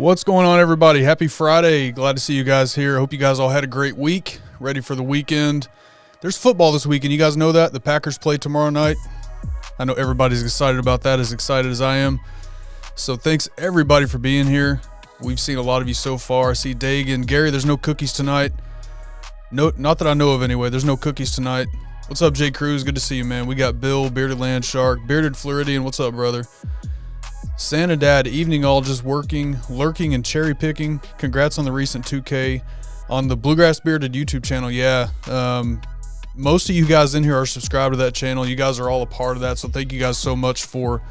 What's going on, everybody? Happy Friday. Glad to see you guys here. Hope you guys all had a great week, ready for the weekend. There's football this weekend. You guys know that. The Packers play tomorrow night. I know everybody's excited about that, as excited as I am. So thanks, everybody, for being here. We've seen a lot of you so far. I see Dagan. Gary, there's no cookies tonight. No, not that I know of anyway. There's no cookies tonight. What's up, Jay Cruz? Good to see you, man. We got Bill, Bearded Land Shark, Bearded Floridian. What's up, brother? Santa Dad, evening all, just working, lurking, and cherry picking. Congrats on the recent 2K on the Bluegrass Bearded YouTube channel. Yeah, most of you guys in here are subscribed to that channel. You guys are all a part of that, so thank you guys so much for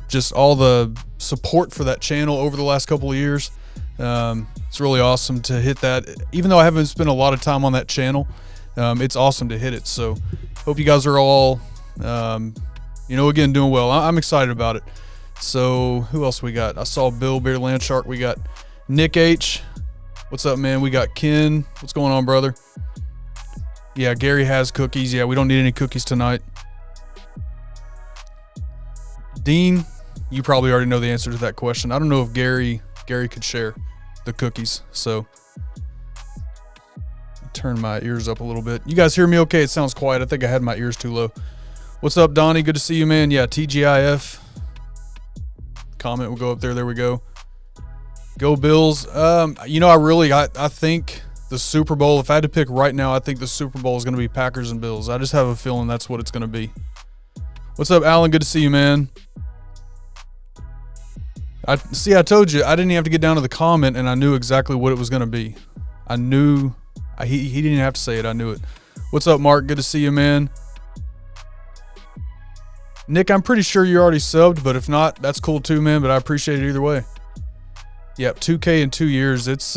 just all the support for that channel over the last couple of years. It's really awesome to hit that. Even though I haven't spent a lot of time on that channel, it's awesome to hit it. So hope you guys are all, again, doing well. I'm excited about it. So who else we got? I saw Bill, Bearded Land Shark. We got Nick H. What's up, man? We got Ken. What's going on, brother? Yeah, Gary has cookies. Yeah, we don't need any cookies tonight. Dean, you probably already know the answer to that question. I don't know if Gary could share the cookies. So turn my ears up a little bit. You guys hear me okay? It sounds quiet. I think I had my ears too low. What's up, Donnie? Good to see you, man. Yeah, TGIF. Comment will go up there. There we go. Go Bills. I think the Super Bowl, if I had to pick right now, I think the Super Bowl is going to be Packers and Bills. I just have a feeling that's what it's going to be. What's up, Alan? Good to see you, man. I told you I didn't even have to get down to the comment, and I knew exactly what it was going to be. I knew. He didn't even have to say it. I knew it. What's up, Mark? Good to see you, man. Nick, I'm pretty sure you're already subbed, but if not, that's cool too, man. But I appreciate it either way. Yep, 2K in 2 years. It's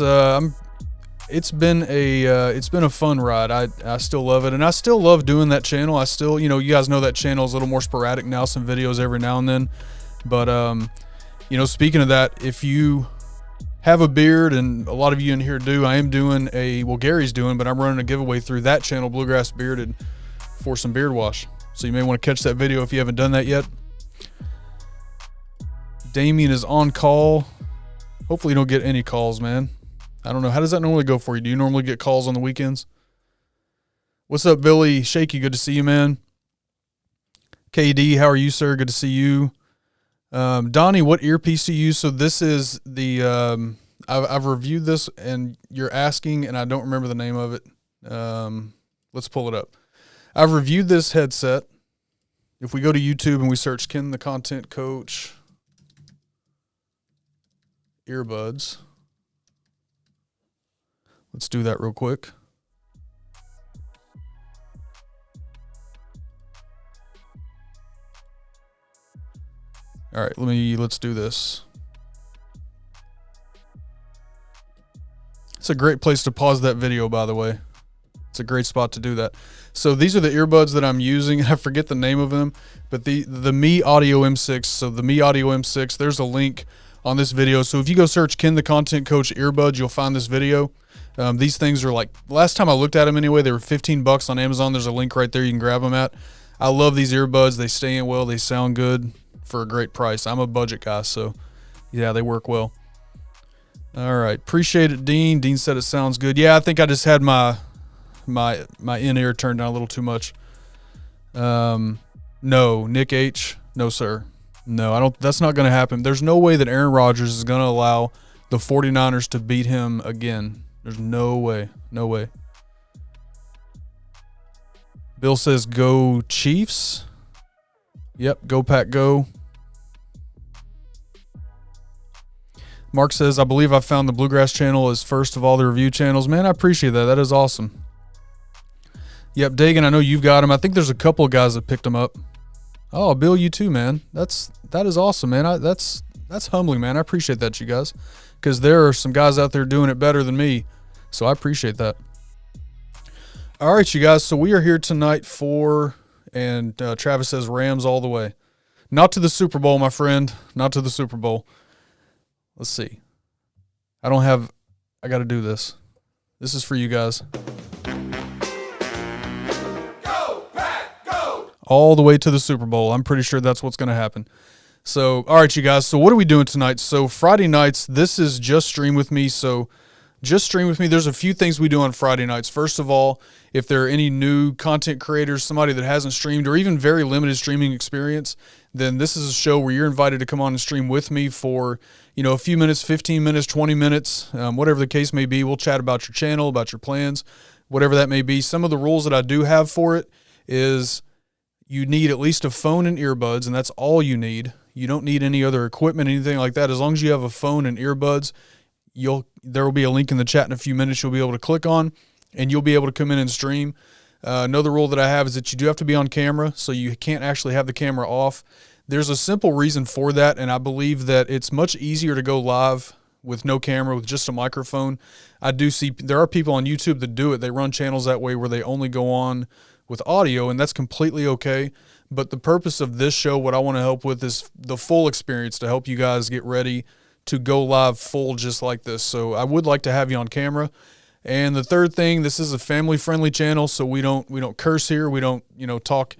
been a fun ride. I still love it, and I still love doing that channel. I still, you guys know that channel is a little more sporadic now, some videos every now and then. But speaking of that, if you have a beard, and a lot of you in here do, I am doing Gary's doing, but I'm running a giveaway through that channel, Bluegrass Bearded, for some beard wash. So you may want to catch that video if you haven't done that yet. Damien is on call. Hopefully you don't get any calls, man. I don't know. How does that normally go for you? Do you normally get calls on the weekends? What's up, Billy? Shaky, good to see you, man. KD, how are you, sir? Good to see you. Donnie, what earpiece do you use? So this is the, I've reviewed this, and you're asking, and I don't remember the name of it. Let's pull it up. I've reviewed this headset. If we go to YouTube and we search Ken the Content Coach earbuds, let's do that real quick. All right, let's do this. It's a great place to pause that video, by the way. It's a great spot to do that. So these are the earbuds that I'm using. I forget the name of them, but the Me Audio M6. So the Me Audio M6, there's a link on this video. So if you go search Ken the Content Coach earbuds, you'll find this video. These things are like, last time I looked at them anyway, they were $15 on Amazon. There's a link right there you can grab them at. I love these earbuds. They stay in well. They sound good for a great price. I'm a budget guy, so yeah, they work well. All right. Appreciate it, Dean. Dean said it sounds good. Yeah, I think I just had my in-ear turned down a little too much. No, Nick H. No, sir. No, I don't. That's not going to happen. There's no way that Aaron Rodgers is going to allow the 49ers to beat him again. There's no way. No way. Bill says go Chiefs. Yep, go Pack, go. Mark says, I believe I found the Bluegrass channel as first of all the review channels. Man, I appreciate that. That is awesome. Yep, Dagan, I know you've got them. I think there's a couple of guys that picked them up. Oh, Bill, you too, man. That is awesome, man. That's humbling, man. I appreciate that, you guys, because there are some guys out there doing it better than me, so I appreciate that. All right, you guys, so we are here tonight and Travis says Rams all the way. Not to the Super Bowl, my friend. Not to the Super Bowl. Let's see. I got to do this. This is for you guys. Go, Pack, go! All the way to the Super Bowl. I'm pretty sure that's what's going to happen. So, all right, you guys. So, what are we doing tonight? So, Friday nights, this is Just Stream With Me. So, Just Stream With Me. There's a few things we do on Friday nights. First of all, if there are any new content creators, somebody that hasn't streamed or even very limited streaming experience, then this is a show where you're invited to come on and stream with me for, a few minutes, 15 minutes, 20 minutes, whatever the case may be. We'll chat about your channel, about your plans, whatever that may be. Some of the rules that I do have for it is you need at least a phone and earbuds, and that's all you need. You don't need any other equipment, anything like that. As long as you have a phone and earbuds, there will be a link in the chat in a few minutes you'll be able to click on, and you'll be able to come in and stream. Another rule that I have is that you do have to be on camera, so you can't actually have the camera off. There's a simple reason for that, and I believe that it's much easier to go live with no camera, with just a microphone. I do see there are people on YouTube that do it. They run channels that way where they only go on with audio, and that's completely okay. But the purpose of this show, what I want to help with is the full experience to help you guys get ready to go live full just like this. So I would like to have you on camera. And the third thing, this is a family-friendly channel, so we don't curse here. We don't talk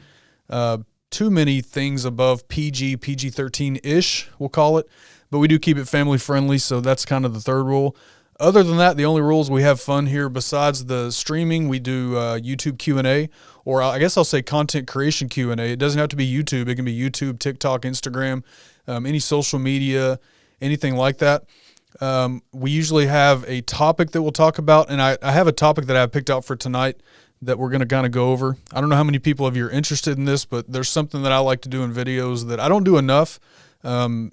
too many things above PG-13-ish, we'll call it. But we do keep it family-friendly, so that's kind of the third rule. Other than that, the only rules, we have fun here. Besides the streaming, we do YouTube Q&A, or I guess I'll say content creation Q&A. It doesn't have to be YouTube. It can be YouTube, TikTok, Instagram, any social media, anything like that. We usually have a topic that we'll talk about, and I have a topic that I have picked out for tonight that we're going to kind of go over. I don't know how many people of you are interested in this, but there's something that I like to do in videos that I don't do enough. I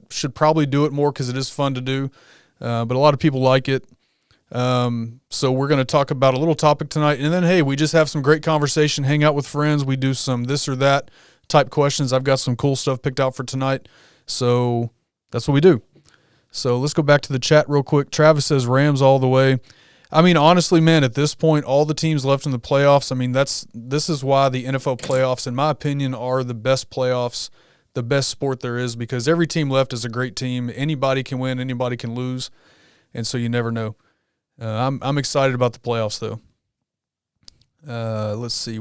should probably do it more because it is fun to do. But a lot of people like it. So we're going to talk about a little topic tonight. And then, hey, we just have some great conversation, hang out with friends. We do some this or that type questions. I've got some cool stuff picked out for tonight. So that's what we do. So let's go back to the chat real quick. Travis says Rams all the way. I mean, honestly, man, at this point, all the teams left in the playoffs, I mean, this is why the NFL playoffs, in my opinion, are the best playoffs, the best sport there is, because every team left is a great team. Anybody can win, anybody can lose, and so you never know. I'm excited about the playoffs, though. Let's see.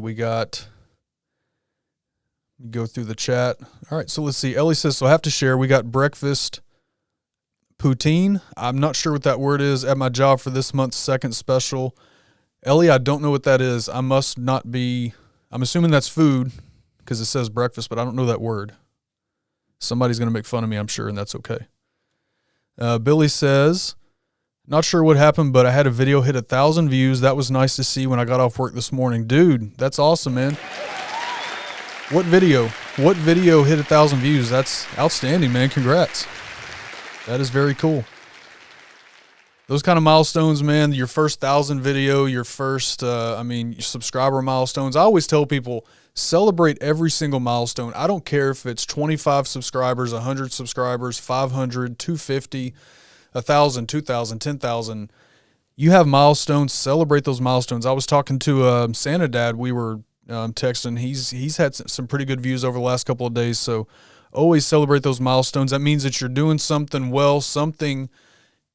Go through the chat. All right, so let's see. Ellie says, so I have to share. We got breakfast poutine. I'm not sure what that word is at my job for this month's second special. Ellie, I don't know what that is. I'm assuming that's food because it says breakfast, but I don't know that word. Somebody's going to make fun of me, I'm sure, and that's okay. Billy says, not sure what happened, but I had a video hit 1,000 views. That was nice to see when I got off work this morning. Dude, that's awesome, man. What video? What video hit 1,000 views? That's outstanding, man. Congrats. That is very cool. Those kind of milestones, man, your first 1,000 video, your first, your subscriber milestones. I always tell people, celebrate every single milestone. I don't care if it's 25 subscribers, 100 subscribers, 500, 250, 1,000, 2,000, 10,000. You have milestones. Celebrate those milestones. I was talking to Santa Dad. We were texting. He's had some pretty good views over the last couple of days, so always celebrate those milestones. That means that you're doing something well, something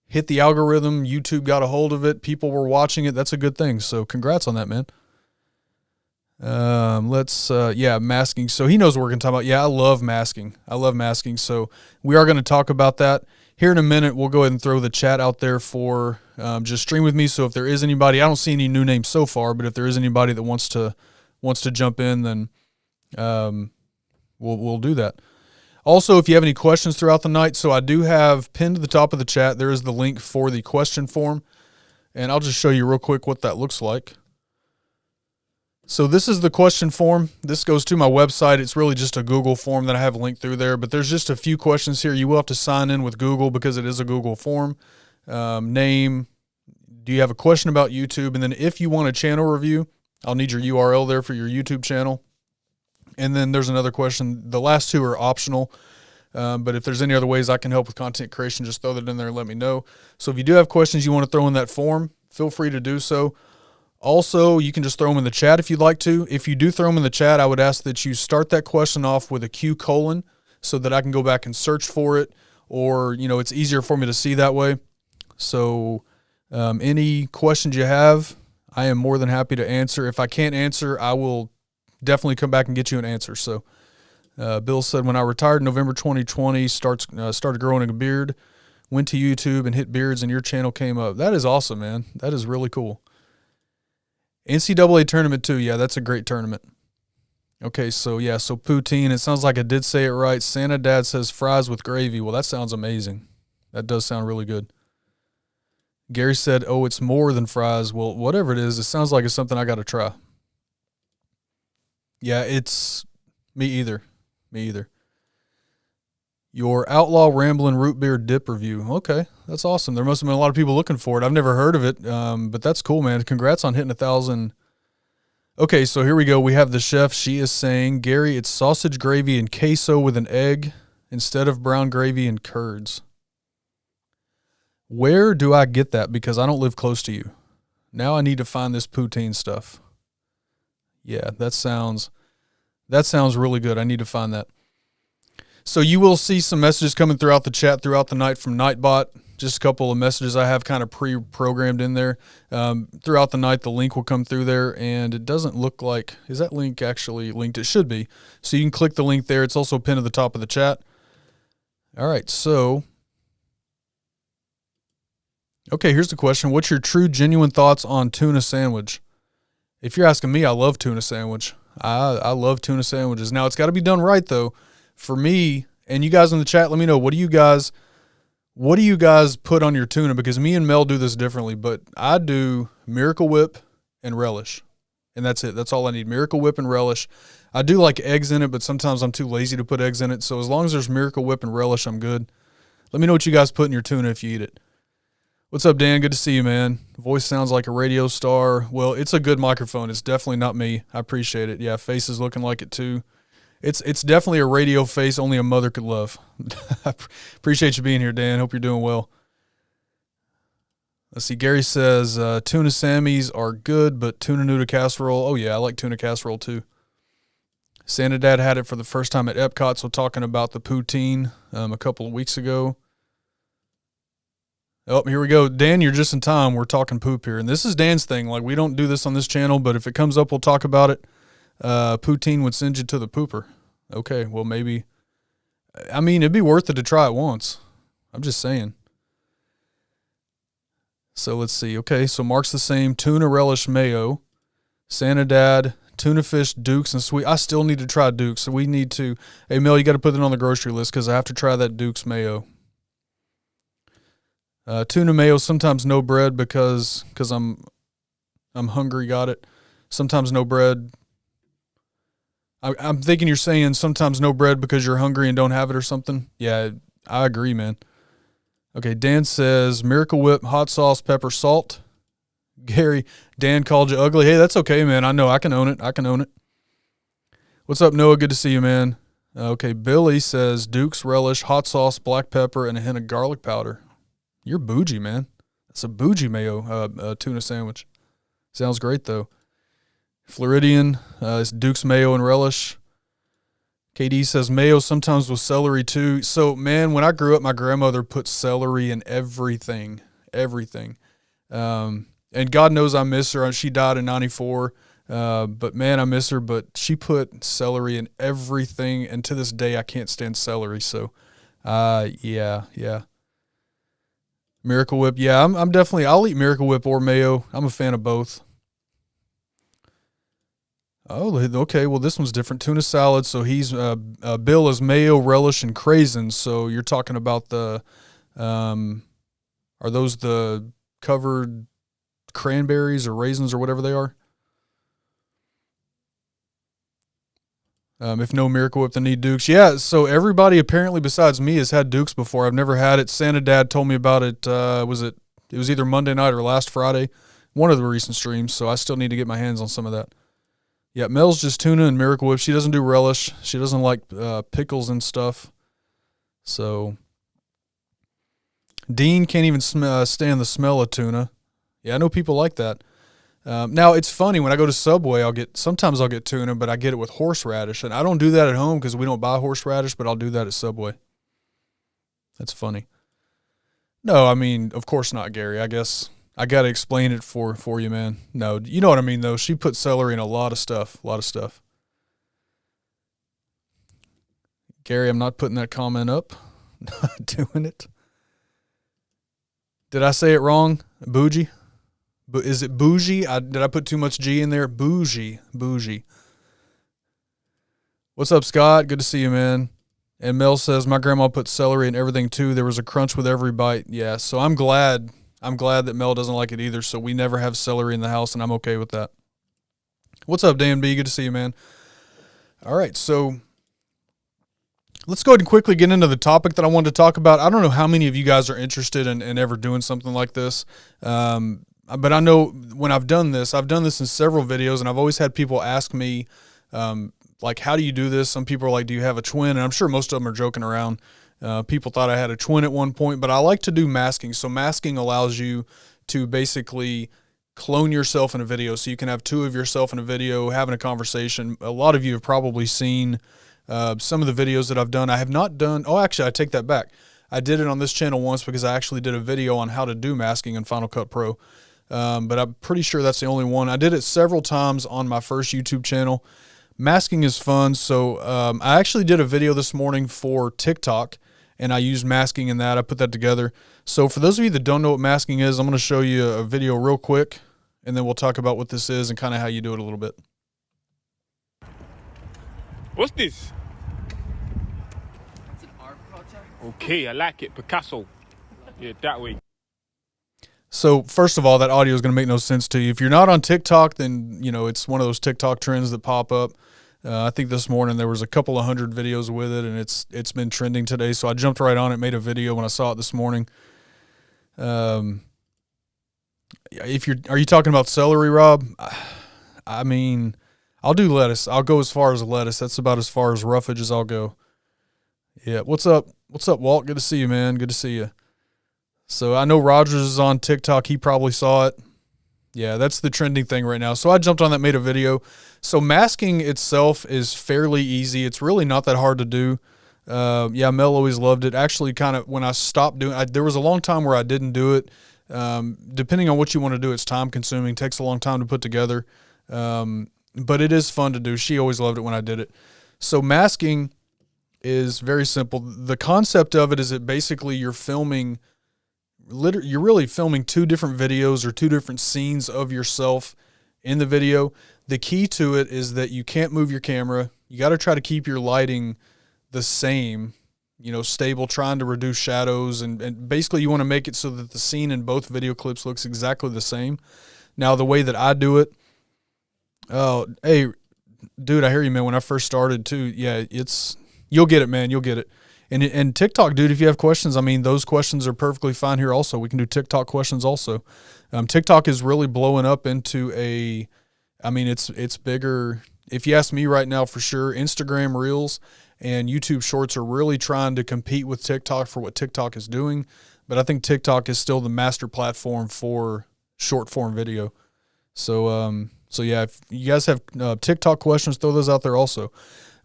hit the algorithm, YouTube got a hold of it, people were watching it. That's a good thing. So congrats on that, man. Masking. So he knows what we're going to talk about. Yeah, I love masking. So we are going to talk about that here in a minute. We'll go ahead and throw the chat out there for just stream with me. So if there is anybody, I don't see any new names so far, but if there is anybody that wants to jump in, then we'll do that. Also, if you have any questions throughout the night, so I do have pinned to the top of the chat, there is the link for the question form, and I'll just show you real quick what that looks like. So this is the question form. This goes to my website. It's really just a Google form that I have linked through there, but there's just a few questions here. You will have to sign in with Google because it is a Google form. Name, do you have a question about YouTube? And then if you want a channel review, I'll need your URL there for your YouTube channel. And then there's another question. The last two are optional, but if there's any other ways I can help with content creation, just throw that in there and let me know. So if you do have questions you want to throw in that form, feel free to do so. Also, you can just throw them in the chat if you'd like to. If you do throw them in the chat, I would ask that you start that question off with a Q colon so that I can go back and search for it, or, it's easier for me to see that way. So any questions you have, I am more than happy to answer. If I can't answer, I will definitely come back and get you an answer. So Bill said, when I retired in November 2020, started growing a beard, went to YouTube and hit beards, and your channel came up. That is awesome, man. That is really cool. NCAA tournament too. Yeah, that's a great tournament. Okay, so poutine. It sounds like I did say it right. Santa Dad says fries with gravy. Well, that sounds amazing. That does sound really good. Gary said, oh, it's more than fries. Well, whatever it is, it sounds like it's something I got to try. Yeah, it's me either. Me either. Your Outlaw Ramblin' Root Beer Dip review. Okay, that's awesome. There must have been a lot of people looking for it. I've never heard of it, but that's cool, man. Congrats on hitting 1,000. Okay, so here we go. We have the chef. She is saying, Gary, it's sausage gravy and queso with an egg instead of brown gravy and curds. Where do I get that? Because I don't live close to you. Now I need to find this poutine stuff. Yeah, that sounds really good. I need to find that. So you will see some messages coming throughout the chat throughout the night from Nightbot. Just a couple of messages I have kind of pre-programmed in there. Throughout the night, the link will come through there, and it doesn't look like, is that link actually linked? It should be. So you can click the link there. It's also pinned to the top of the chat. All right, so, okay, here's the question. What's your true, genuine thoughts on tuna sandwich? If you're asking me, I love tuna sandwich. I love tuna sandwiches. Now, it's got to be done right, though. For me, and you guys in the chat, let me know, what do you guys put on your tuna? Because me and Mel do this differently, but I do Miracle Whip and relish, and that's it. That's all I need, Miracle Whip and relish. I do like eggs in it, but sometimes I'm too lazy to put eggs in it, so as long as there's Miracle Whip and relish, I'm good. Let me know what you guys put in your tuna if you eat it. What's up, Dan? Good to see you, man. Voice sounds like a radio star. Well, it's a good microphone. It's definitely not me. I appreciate it. Yeah, face is looking like it too. It's definitely a radio face only a mother could love. I appreciate you being here, Dan. Hope you're doing well. Let's see. Gary says tuna Sammys are good, but tuna noodle casserole. Oh, yeah, I like tuna casserole too. Santa Dad had it for the first time at Epcot, so talking about the poutine a couple of weeks ago. Oh, here we go. Dan, you're just in time. We're talking poop here. And this is Dan's thing. Like, we don't do this on this channel, but if it comes up, we'll talk about it. Poutine would send you to the pooper. Okay, well, maybe. I mean, it'd be worth it to try it once. I'm just saying. So let's see. Okay, so Mark's the same. Tuna relish mayo. Santa Dad, tuna fish, Dukes, and sweet. I still need to try Dukes, so we need to. Hey, Mel, you got to put it on the grocery list because I have to try that Dukes mayo. Tuna mayo, sometimes no bread because I'm hungry, got it. Sometimes no bread. I'm thinking you're saying sometimes no bread because you're hungry and don't have it or something. Yeah, I agree, man. Okay, Dan says Miracle Whip, hot sauce, pepper, salt. Gary, Dan called you ugly. Hey, that's okay, man. I know. I can own it. I can own it. What's up, Noah? Good to see you, man. Okay, Billy says Duke's relish, hot sauce, black pepper, and a hint of garlic powder. You're bougie, man. That's a bougie mayo tuna sandwich. Sounds great, though. Floridian is Duke's mayo and relish. KD says mayo sometimes with celery too. So, man, when I grew up, my grandmother put celery in everything. And God knows I miss her. She died in 94. But, man, I miss her. But she put celery in everything. And to this day, I can't stand celery. So, yeah. Miracle Whip. Yeah, I'm definitely, I'll eat Miracle Whip or mayo. I'm a fan of both. Oh, okay. Well, this one's different. Tuna salad. So he's Bill is mayo, relish, and craisins. So you're talking about the, are those the covered cranberries or raisins or whatever they are? If no Miracle Whip, then need Dukes. Yeah. So everybody apparently besides me has had Dukes before. I've never had it. Santa Dad told me about it. It was either Monday night or last Friday, one of the recent streams. So I still need to get my hands on some of that. Yeah, Mel's just tuna and Miracle Whip. She doesn't do relish. She doesn't like pickles and stuff. So Dean can't even stand the smell of tuna. Yeah, I know people like that. Now, it's funny. When I go to Subway, sometimes I'll get tuna, but I get it with horseradish. And I don't do that at home because we don't buy horseradish, but I'll do that at Subway. That's funny. No, I mean, of course not, Gary. I guess I got to explain it for you, man. No, you know what I mean, though. She put celery in a lot of stuff. Gary, I'm not putting that comment up. Not doing it. Did I say it wrong? Bougie? Is it bougie? Did I put too much G in there? Bougie. Bougie. What's up, Scott? Good to see you, man. And Mel says, my grandma put celery in everything too. There was a crunch with every bite. Yeah, so I'm glad that Mel doesn't like it either, so we never have celery in the house, and I'm okay with that. What's up, Dan B? Good to see you, man. All right, so let's go ahead and quickly get into the topic that I wanted to talk about. I don't know how many of you guys are interested in ever doing something like this, but I know when I've done this in several videos, and I've always had people ask me, like, how do you do this? Some people are like, do you have a twin? And I'm sure most of them are joking around. People thought I had a twin at one point, but I like to do masking. So masking allows you to basically clone yourself in a video. So you can have two of yourself in a video having a conversation. A lot of you have probably seen some of the videos that I've done. I have not done, oh, actually, I take that back. I did it on this channel once because I actually did a video on how to do masking in Final Cut Pro. But I'm pretty sure that's the only one. I did it several times on my first YouTube channel. Masking is fun. So I actually did a video this morning for TikTok, and I used masking in that. I put that together. So for those of you that don't know what masking is, I'm going to show you a video real quick, and then we'll talk about what this is and kind of how you do it a little bit. What's this? It's an art project. Okay, I like it. Picasso. Yeah, that way. So first of all, that audio is going to make no sense to you. If you're not on TikTok, then, you know, it's one of those TikTok trends that pop up. I think this morning there was a couple of hundred videos with it, and it's been trending today. So I jumped right on it, made a video when I saw it this morning. Are you talking about celery, Rob? I mean, I'll do lettuce. I'll go as far as lettuce. That's about as far as roughage as I'll go. Yeah. What's up? What's up, Walt? Good to see you, man. Good to see you. So I know Rogers is on TikTok. He probably saw it. Yeah, that's the trending thing right now. So I jumped on that, made a video. So masking itself is fairly easy. It's really not that hard to do. Yeah, Mel always loved it. Actually, kind of when I stopped doing it, there was a long time where I didn't do it. Depending on what you want to do, it's time consuming, takes a long time to put together. But it is fun to do. She always loved it when I did it. So masking is very simple. The concept of it is that basically you're really filming two different videos or two different scenes of yourself in the video. The key to it is that you can't move your camera. You got to try to keep your lighting the same, you know, stable, trying to reduce shadows. And basically you want to make it so that the scene in both video clips looks exactly the same. Now, the way that I do it, oh, hey, dude, I hear you, man. When I first started too, yeah, you'll get it, man. You'll get it. And TikTok, dude, if you have questions, I mean, those questions are perfectly fine here also. We can do TikTok questions also. TikTok is really blowing up into it's bigger. If you ask me right now, for sure, Instagram Reels and YouTube Shorts are really trying to compete with TikTok for what TikTok is doing. But I think TikTok is still the master platform for short form video. So yeah, if you guys have TikTok questions, throw those out there also.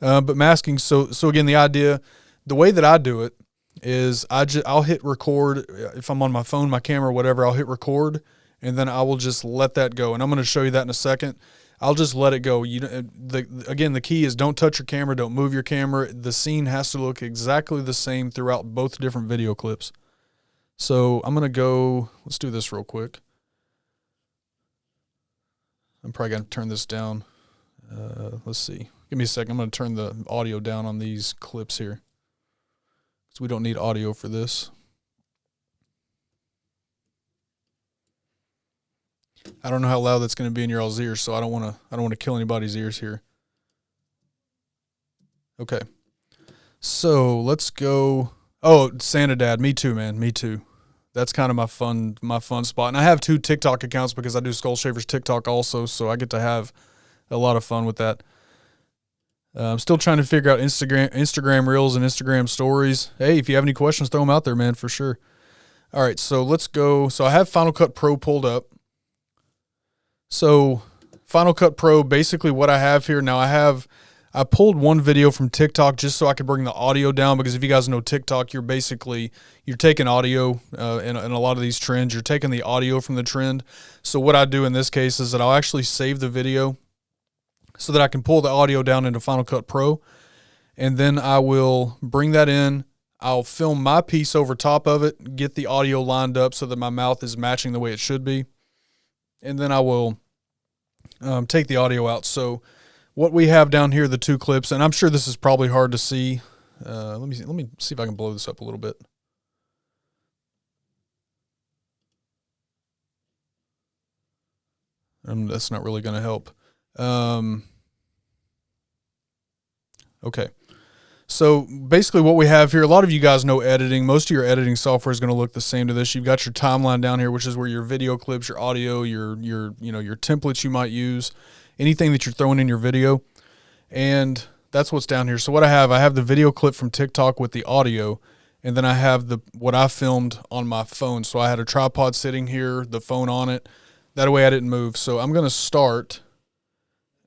But masking, so again, the idea, the way that I do it is I'll hit record. If I'm on my phone, my camera, whatever, I'll hit record, and then I will just let that go. And I'm going to show you that in a second. I'll just let it go. Again, the key is don't touch your camera, don't move your camera. The scene has to look exactly the same throughout both different video clips. So I'm going to go, let's do this real quick. I'm probably going to turn this down. Let's see. Give me a second. I'm going to turn the audio down on these clips here, so we don't need audio for this. I don't know how loud that's going to be in your all's ears, so I don't want to kill anybody's ears here. Okay. So let's go. Oh, Santa Dad. Me too, man. Me too. That's kind of my fun spot. And I have 2 TikTok accounts because I do Skull Shavers TikTok also, so I get to have a lot of fun with that. I'm still trying to figure out Instagram Reels and Instagram Stories. Hey, if you have any questions, throw them out there, man, for sure. All right, so let's go. So I have Final Cut Pro pulled up. So Final Cut Pro, basically what I have here now, I pulled one video from TikTok just so I could bring the audio down, because if you guys know TikTok, you're taking audio in a lot of these trends. You're taking the audio from the trend. So what I do in this case is that I'll actually save the video so that I can pull the audio down into Final Cut Pro. and then I will bring that in. I'll film my piece over top of it, get the audio lined up so that my mouth is matching the way it should be, and then I will take the audio out. So what we have down here, the two clips, and I'm sure this is probably hard to see. Let me see if I can blow this up a little bit. That's not really going to help. Okay. So basically what we have here, a lot of you guys know editing. Most of your editing software is going to look the same to this. You've got your timeline down here, which is where your video clips, your audio, your templates you might use, anything that you're throwing in your video. And that's what's down here. So what I have the video clip from TikTok with the audio, and then I have what I filmed on my phone. So I had a tripod sitting here, the phone on it. That way I didn't move. So I'm going to start.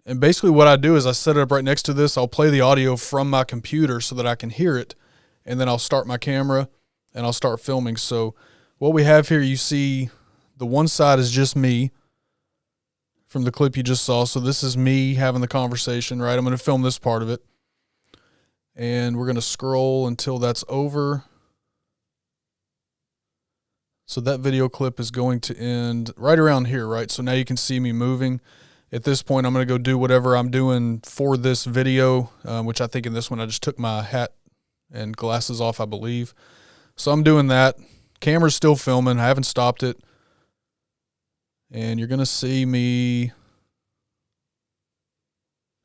And basically what I do is I set it up right next to this. I'll play the audio from my computer so that I can hear it. And then I'll start my camera and I'll start filming. So what we have here, you see the one side is just me from the clip you just saw. So this is me having the conversation, right? I'm going to film this part of it. And we're going to scroll until that's over. So that video clip is going to end right around here, right? So now you can see me moving. At this point, I'm going to go do whatever I'm doing for this video, which I think in this one I just took my hat and glasses off, I believe. So I'm doing that. Camera's still filming. I haven't stopped it. And you're going to see me.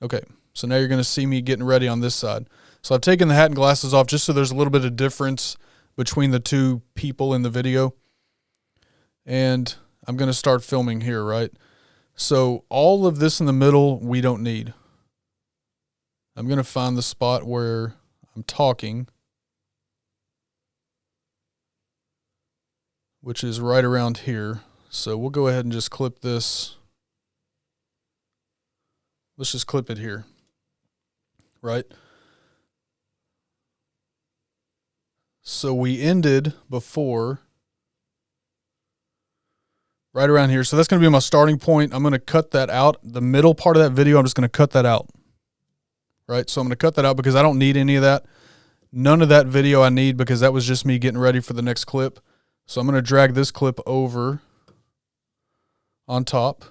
Okay, so now you're going to see me getting ready on this side. So I've taken the hat and glasses off just so there's a little bit of difference between the two people in the video. And I'm going to start filming here, right? So all of this in the middle, we don't need. I'm going to find the spot where I'm talking, which is right around here. So we'll go ahead and just clip this. Let's just clip it here, right? So we ended before right around here. So that's going to be my starting point. I'm going to cut that out. The middle part of that video, I'm just going to cut that out. Right? So I'm going to cut that out because I don't need any of that. None of that video I need because that was just me getting ready for the next clip. So I'm going to drag this clip over on top.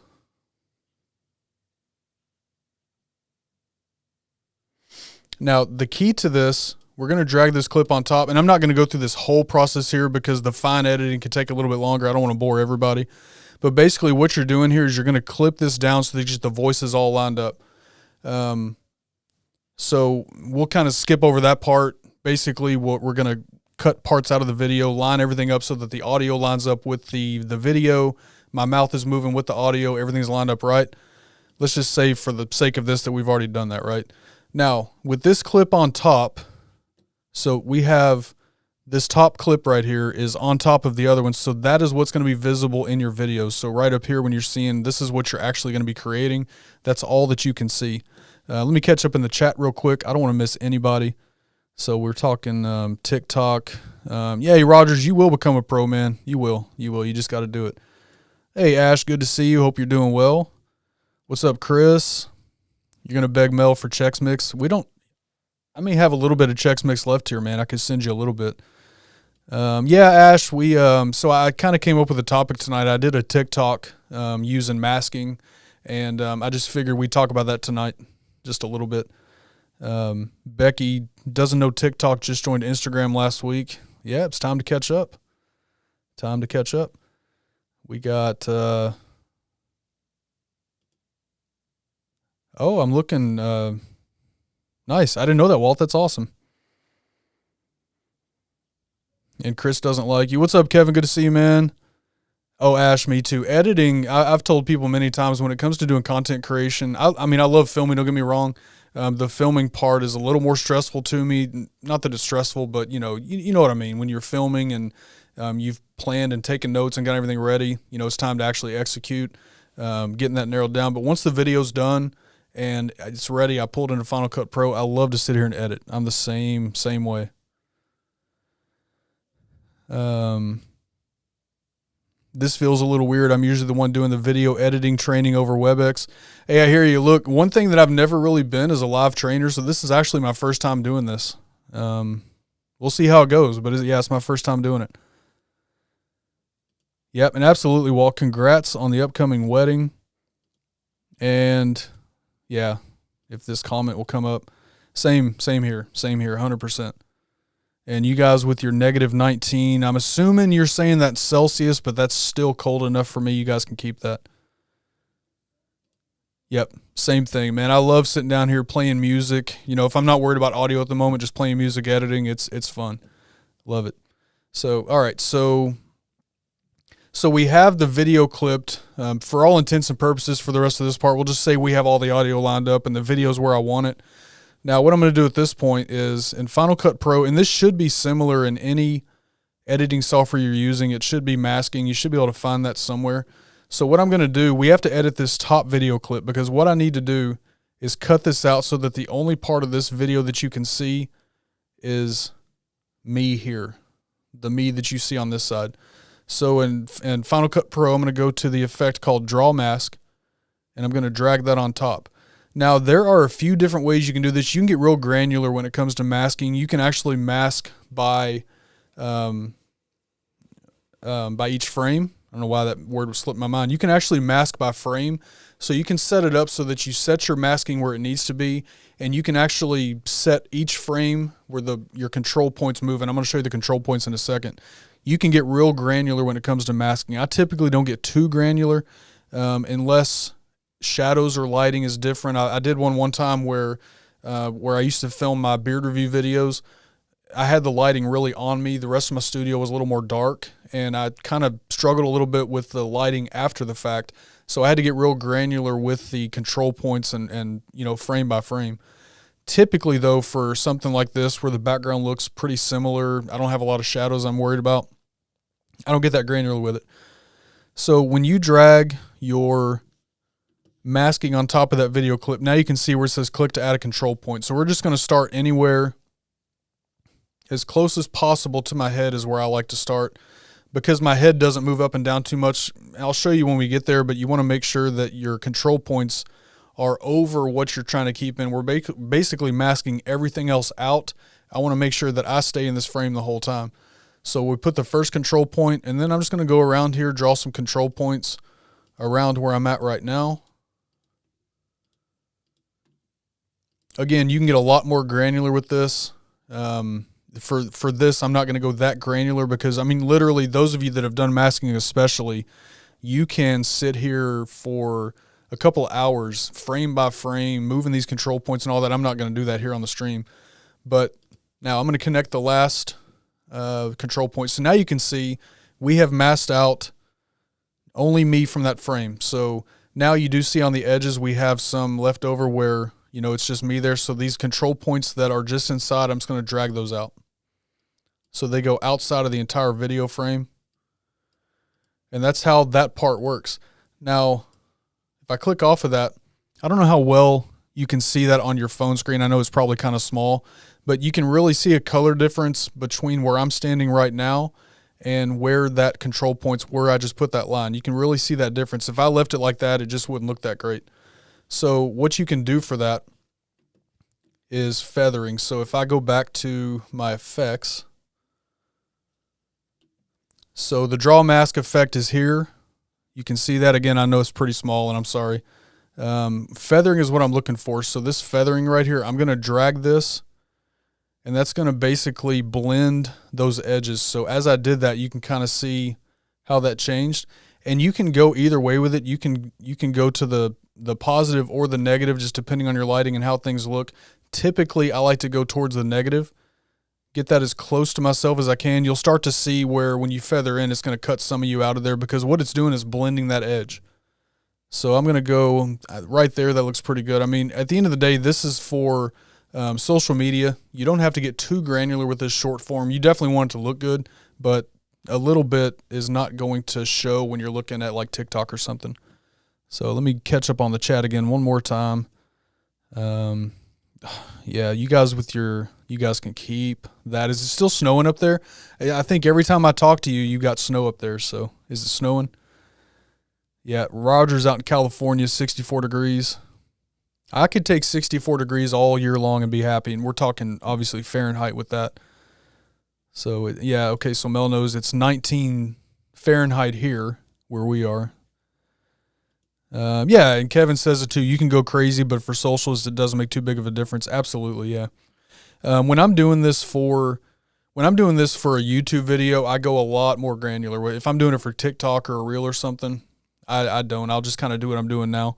Now, the key to this, we're going to drag this clip on top, and I'm not going to go through this whole process here because the fine editing can take a little bit longer. I don't want to bore everybody. But basically what you're doing here is you're going to clip this down so that just the voice is all lined up. So we'll kind of skip over that part. Basically, what we're going to cut parts out of the video, line everything up so that the audio lines up with the video. My mouth is moving with the audio. Everything's lined up right. Let's just say for the sake of this that we've already done that, right? Now, with this clip on top, so we have this top clip right here is on top of the other one. So that is what's going to be visible in your videos. So right up here when you're seeing, this is what you're actually going to be creating. That's all that you can see. Let me catch up in the chat real quick. I don't want to miss anybody. So we're talking TikTok. Yeah, Rogers, you will become a pro, man. You will. You will. You just got to do it. Hey, Ash, good to see you. Hope you're doing well. What's up, Chris? You're going to beg Mel for Chex Mix? I may have a little bit of Chex Mix left here, man. I could send you a little bit. Yeah, Ash, so I kind of came up with a topic tonight. I did a TikTok using masking, and I just figured we'd talk about that tonight just a little bit. Becky doesn't know TikTok, just joined Instagram last week. Yeah, it's time to catch up. Time to catch up. We got, oh, I'm looking, nice. I didn't know that, Walt. That's awesome. And Chris doesn't like you. What's up, Kevin? Good to see you, man. Oh, Ash, me too. Editing, I've told people many times when it comes to doing content creation, I mean, I love filming, don't get me wrong. The filming part is a little more stressful to me. Not that it's stressful, but you know what I mean. When you're filming and you've planned and taken notes and got everything ready, it's time to actually execute, getting that narrowed down. But once the video's done and it's ready, I pulled into Final Cut Pro. I love to sit here and edit. I'm the same way. this feels a little weird. I'm usually the one doing the video editing training over WebEx. Hey, I hear you. Look, one thing that I've never really been is a live trainer, so this is actually my first time doing this. We'll see how it goes, but yeah, it's my first time doing it. Yep, and absolutely, Walt, congrats on the upcoming wedding. And yeah, if this comment will come up, same here, 100%. And you guys with your -19, I'm assuming you're saying that's Celsius, but that's still cold enough for me. You guys can keep that. Yep, same thing, man. I love sitting down here playing music. You know, if I'm not worried about audio at the moment, just playing music, editing, it's fun. Love it. So, all right, so we have the video clipped. For all intents and purposes for the rest of this part, we'll just say we have all the audio lined up and the video's where I want it. Now, what I'm going to do at this point is in Final Cut Pro, and this should be similar in any editing software you're using, it should be masking. You should be able to find that somewhere. So what I'm going to do, we have to edit this top video clip because what I need to do is cut this out so that the only part of this video that you can see is me here, the me that you see on this side. So in Final Cut Pro, I'm going to go to the effect called Draw Mask, and I'm going to drag that on top. Now, there are a few different ways you can do this. You can get real granular when it comes to masking. You can actually mask by each frame. I don't know why that word would slip my mind. You can actually mask by frame. So you can set it up so that you set your masking where it needs to be, and you can actually set each frame where your control points move. And I'm going to show you the control points in a second. You can get real granular when it comes to masking. I typically don't get too granular unless shadows or lighting is different. I did one time where I used to film my beard review videos. I had the lighting really on me. The rest of my studio was a little more dark, and I kind of struggled a little bit with the lighting after the fact. So I had to get real granular with the control points and you know, frame by frame. Typically, though, for something like this where the background looks pretty similar, I don't have a lot of shadows I'm worried about, I don't get that granular with it. So when you drag your masking on top of that video clip, now you can see where it says click to add a control point. So we're just going to start anywhere as close as possible to my head is where I like to start, because my head doesn't move up and down too much. I'll show you when we get there, but you want to make sure that your control points are over what you're trying to keep in. We're basically masking everything else out. I want to make sure that I stay in this frame the whole time. So we put the first control point, and then I'm just going to go around here, draw some control points around where I'm at right now. Again, you can get a lot more granular with this. For this, I'm not going to go that granular because, I mean, literally, those of you that have done masking especially, you can sit here for a couple hours, frame by frame, moving these control points and all that. I'm not going to do that here on the stream. But now I'm going to connect the last control point. So now you can see we have masked out only me from that frame. So now you do see on the edges we have some left over where, you know, it's just me there. So these control points that are just inside, I'm just going to drag those out. So they go outside of the entire video frame. And that's how that part works. Now, if I click off of that, I don't know how well you can see that on your phone screen. I know it's probably kind of small, but you can really see a color difference between where I'm standing right now and where that control point's where I just put that line. You can really see that difference. If I left it like that, it just wouldn't look that great. So what you can do for that is feathering. So if I go back to my effects, so the draw mask effect is here. You can see that again. I know it's pretty small, and I'm sorry. Feathering is what I'm looking for. So this feathering right here, I'm going to drag this, and that's going to basically blend those edges. So as I did that, you can kind of see how that changed. And you can go either way with it. You can go to the positive or the negative, just depending on your lighting and how things look. Typically, I like to go towards the negative. Get that as close to myself as I can. You'll start to see where when you feather in, it's going to cut some of you out of there because what it's doing is blending that edge. So I'm going to go right there. That looks pretty good. I mean, at the end of the day, this is for social media. You don't have to get too granular with this short form. You definitely want it to look good, but a little bit is not going to show when you're looking at like TikTok or something. So let me catch up on the chat again one more time. Yeah, you guys with your You guys can keep that. Is it still snowing up there? I think every time I talk to you, you got snow up there. So is it snowing? Yeah, Roger's out in California, 64 degrees. I could take 64 degrees all year long and be happy, and we're talking obviously Fahrenheit with that. So, yeah, okay, so Mel knows it's 19 Fahrenheit here where we are. Yeah, and Kevin says it too. You can go crazy, but for socials, it doesn't make too big of a difference. Absolutely, yeah. When I'm doing this for a YouTube video, I go a lot more granular. If I'm doing it for TikTok or a reel or something, I don't. I'll just kind of do what I'm doing now.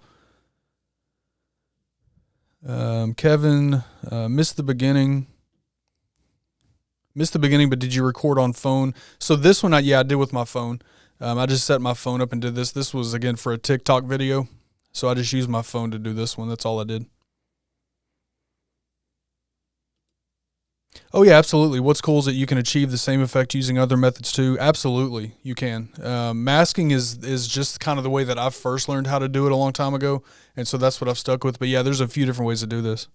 Kevin, missed the beginning. Missed the beginning, but did you record on phone? So this one, I did with my phone. I just set my phone up and did this. This was, again, for a TikTok video. So I just used my phone to do this one. That's all I did. Oh, yeah, absolutely. What's cool is that you can achieve the same effect using other methods too. Absolutely, you can. Masking is just kind of the way that I first learned how to do it a long time ago, and so that's what I've stuck with. But, yeah, there's a few different ways to do this.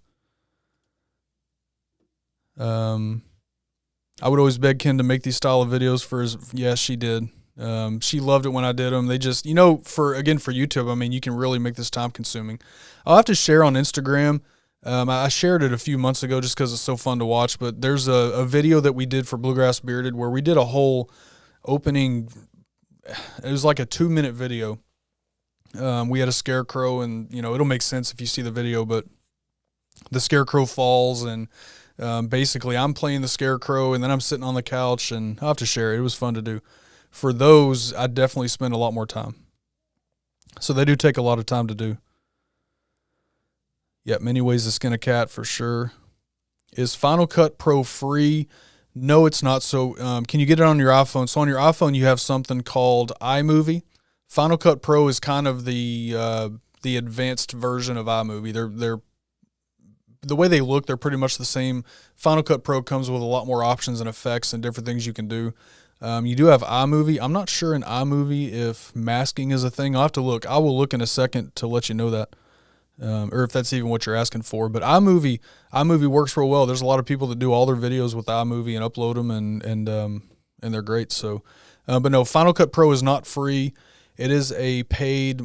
I would always beg Ken to make these style of videos for his. Yes, she did. She loved it when I did them. They just, for YouTube, I mean, you can really make this time consuming. I'll have to share on Instagram. I shared it a few months ago just because it's so fun to watch, but there's a video that we did for Bluegrass Bearded where we did a whole opening. It was like a 2-minute video. We had a scarecrow, and, it'll make sense if you see the video, but the scarecrow falls, and basically I'm playing the scarecrow, and then I'm sitting on the couch, and I'll have to share it. It was fun to do. For those, I definitely spend a lot more time. So they do take a lot of time to do. Yeah, many ways to skin a cat for sure. Is Final Cut Pro free? No, it's not. So can you get it on your iPhone? So on your iPhone, you have something called iMovie. Final Cut Pro is kind of the advanced version of iMovie. They're the way they look, they're pretty much the same. Final Cut Pro comes with a lot more options and effects and different things you can do. You do have iMovie. I'm not sure in iMovie if masking is a thing. I'll have to look. I will look in a second to let you know that. Or if that's even what you're asking for. But iMovie works real well. There's a lot of people that do all their videos with iMovie and upload them, and they're great. So, but no, Final Cut Pro is not free. It is a paid.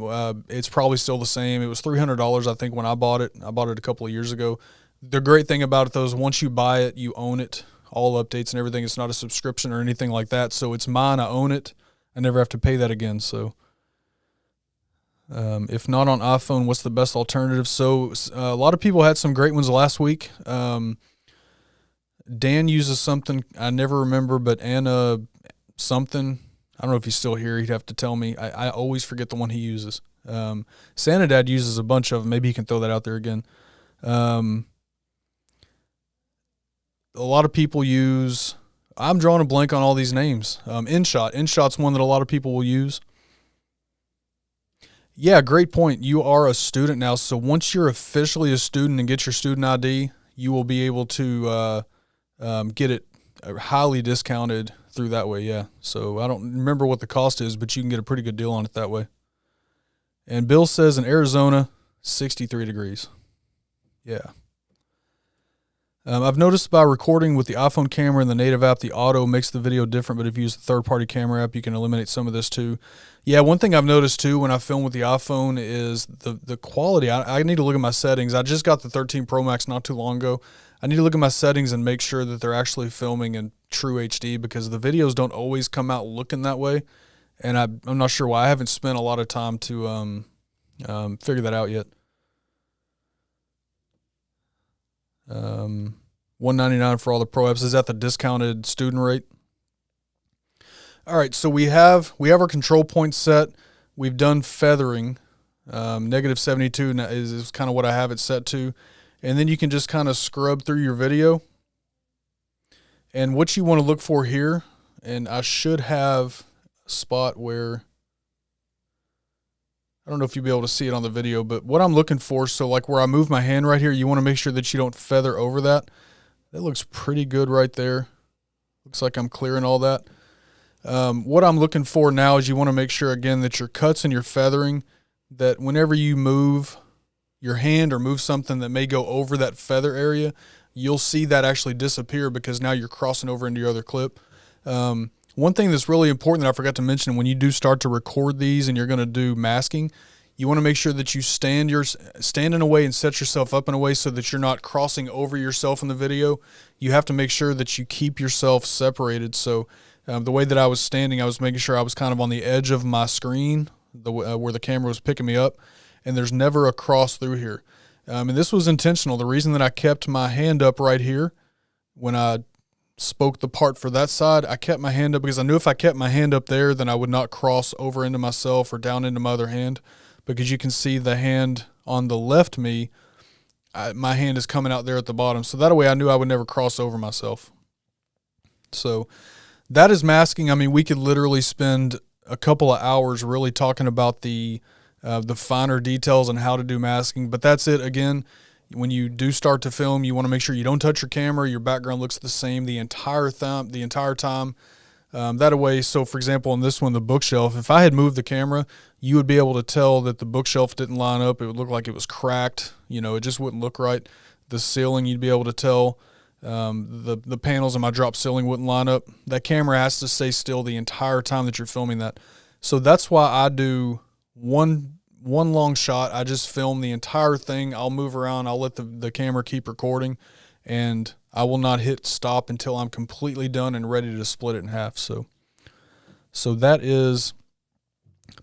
It's probably still the same. It was $300, I think, when I bought it. I bought it a couple of years ago. The great thing about it, though, is once you buy it, you own it. All updates and everything. It's not a subscription or anything like that. So it's mine. I own it. I never have to pay that again. So. If not on iPhone, what's the best alternative? So a lot of people had some great ones last week. Dan uses something I never remember, but Anna something. I don't know if he's still here. He'd have to tell me. I always forget the one he uses. Santa Dad uses a bunch of them. Maybe he can throw that out there again. A lot of people use. I'm drawing a blank on all these names. InShot. InShot's one that a lot of people will use. Yeah, great point. You are a student now, so once you're officially a student and get your student ID, you will be able to get it highly discounted through that way, yeah. So I don't remember what the cost is, but you can get a pretty good deal on it that way. And Bill says in Arizona, 63 degrees. Yeah. I've noticed by recording with the iPhone camera and the native app, the auto makes the video different, but if you use the third-party camera app, you can eliminate some of this too. Yeah, one thing I've noticed too when I film with the iPhone is the quality. I need to look at my settings. I just got the 13 Pro Max not too long ago. I need to look at my settings and make sure that they're actually filming in true HD because the videos don't always come out looking that way, and I'm not sure why. I haven't spent a lot of time to figure that out yet. $199 for all the pro apps. Is that the discounted student rate? All right, so we have our control points set. We've done feathering. Negative 72 is kind of what I have it set to. And then you can just kind of scrub through your video. And what you want to look for here, and I should have a spot where, I don't know if you'll be able to see it on the video, but what I'm looking for, so like where I move my hand right here, you want to make sure that you don't feather over that. That looks pretty good right there. Looks like I'm clearing all that. What I'm looking for now is you want to make sure, again, that your cuts and your feathering, that whenever you move your hand or move something that may go over that feather area, you'll see that actually disappear because now you're crossing over into your other clip. One thing that's really important that I forgot to mention, when you do start to record these and you're going to do masking, you want to make sure that you stand in a way and set yourself up in a way so that you're not crossing over yourself in the video. You have to make sure that you keep yourself separated. So the way that I was standing, I was making sure I was kind of on the edge of my screen, where the camera was picking me up, and there's never a cross through here. And this was intentional. The reason that I kept my hand up right here when I spoke the part for that side, I kept my hand up because I knew if I kept my hand up there, then I would not cross over into myself or down into my other hand, because you can see the hand on the left my hand is coming out there at the bottom. So that way I knew I would never cross over myself. So that is masking. I mean, we could literally spend a couple of hours really talking about the finer details on how to do masking, but that's it. Again, when you do start to film, you want to make sure you don't touch your camera. Your background looks the same the entire time. That way, so for example, in this one, the bookshelf, if I had moved the camera, you would be able to tell that the bookshelf didn't line up. It would look like it was cracked. You know, it just wouldn't look right. The ceiling, you'd be able to tell. The panels in my drop ceiling wouldn't line up. That camera has to stay still the entire time that you're filming that. So that's why I do one long shot. I just film the entire thing. I'll move around. I'll let the camera keep recording, and I will not hit stop until I'm completely done and ready to split it in half. So that is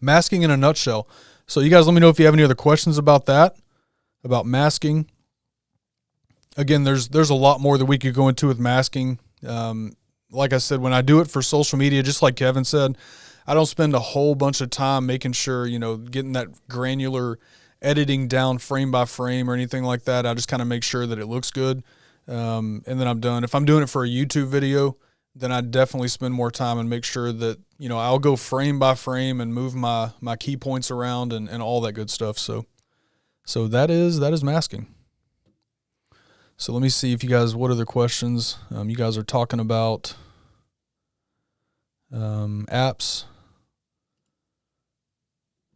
masking in a nutshell. So you guys let me know if you have any other questions about that, about masking. Again, there's a lot more that we could go into with masking. Like I said, when I do it for social media, just like Kevin said, I don't spend a whole bunch of time making sure, getting that granular editing down frame by frame or anything like that. I just kind of make sure that it looks good. And then I'm done. If I'm doing it for a YouTube video, then I definitely spend more time and make sure that, I'll go frame by frame and move my key points around and all that good stuff. So that is masking. So let me see if you guys, what other questions? You guys are talking about apps.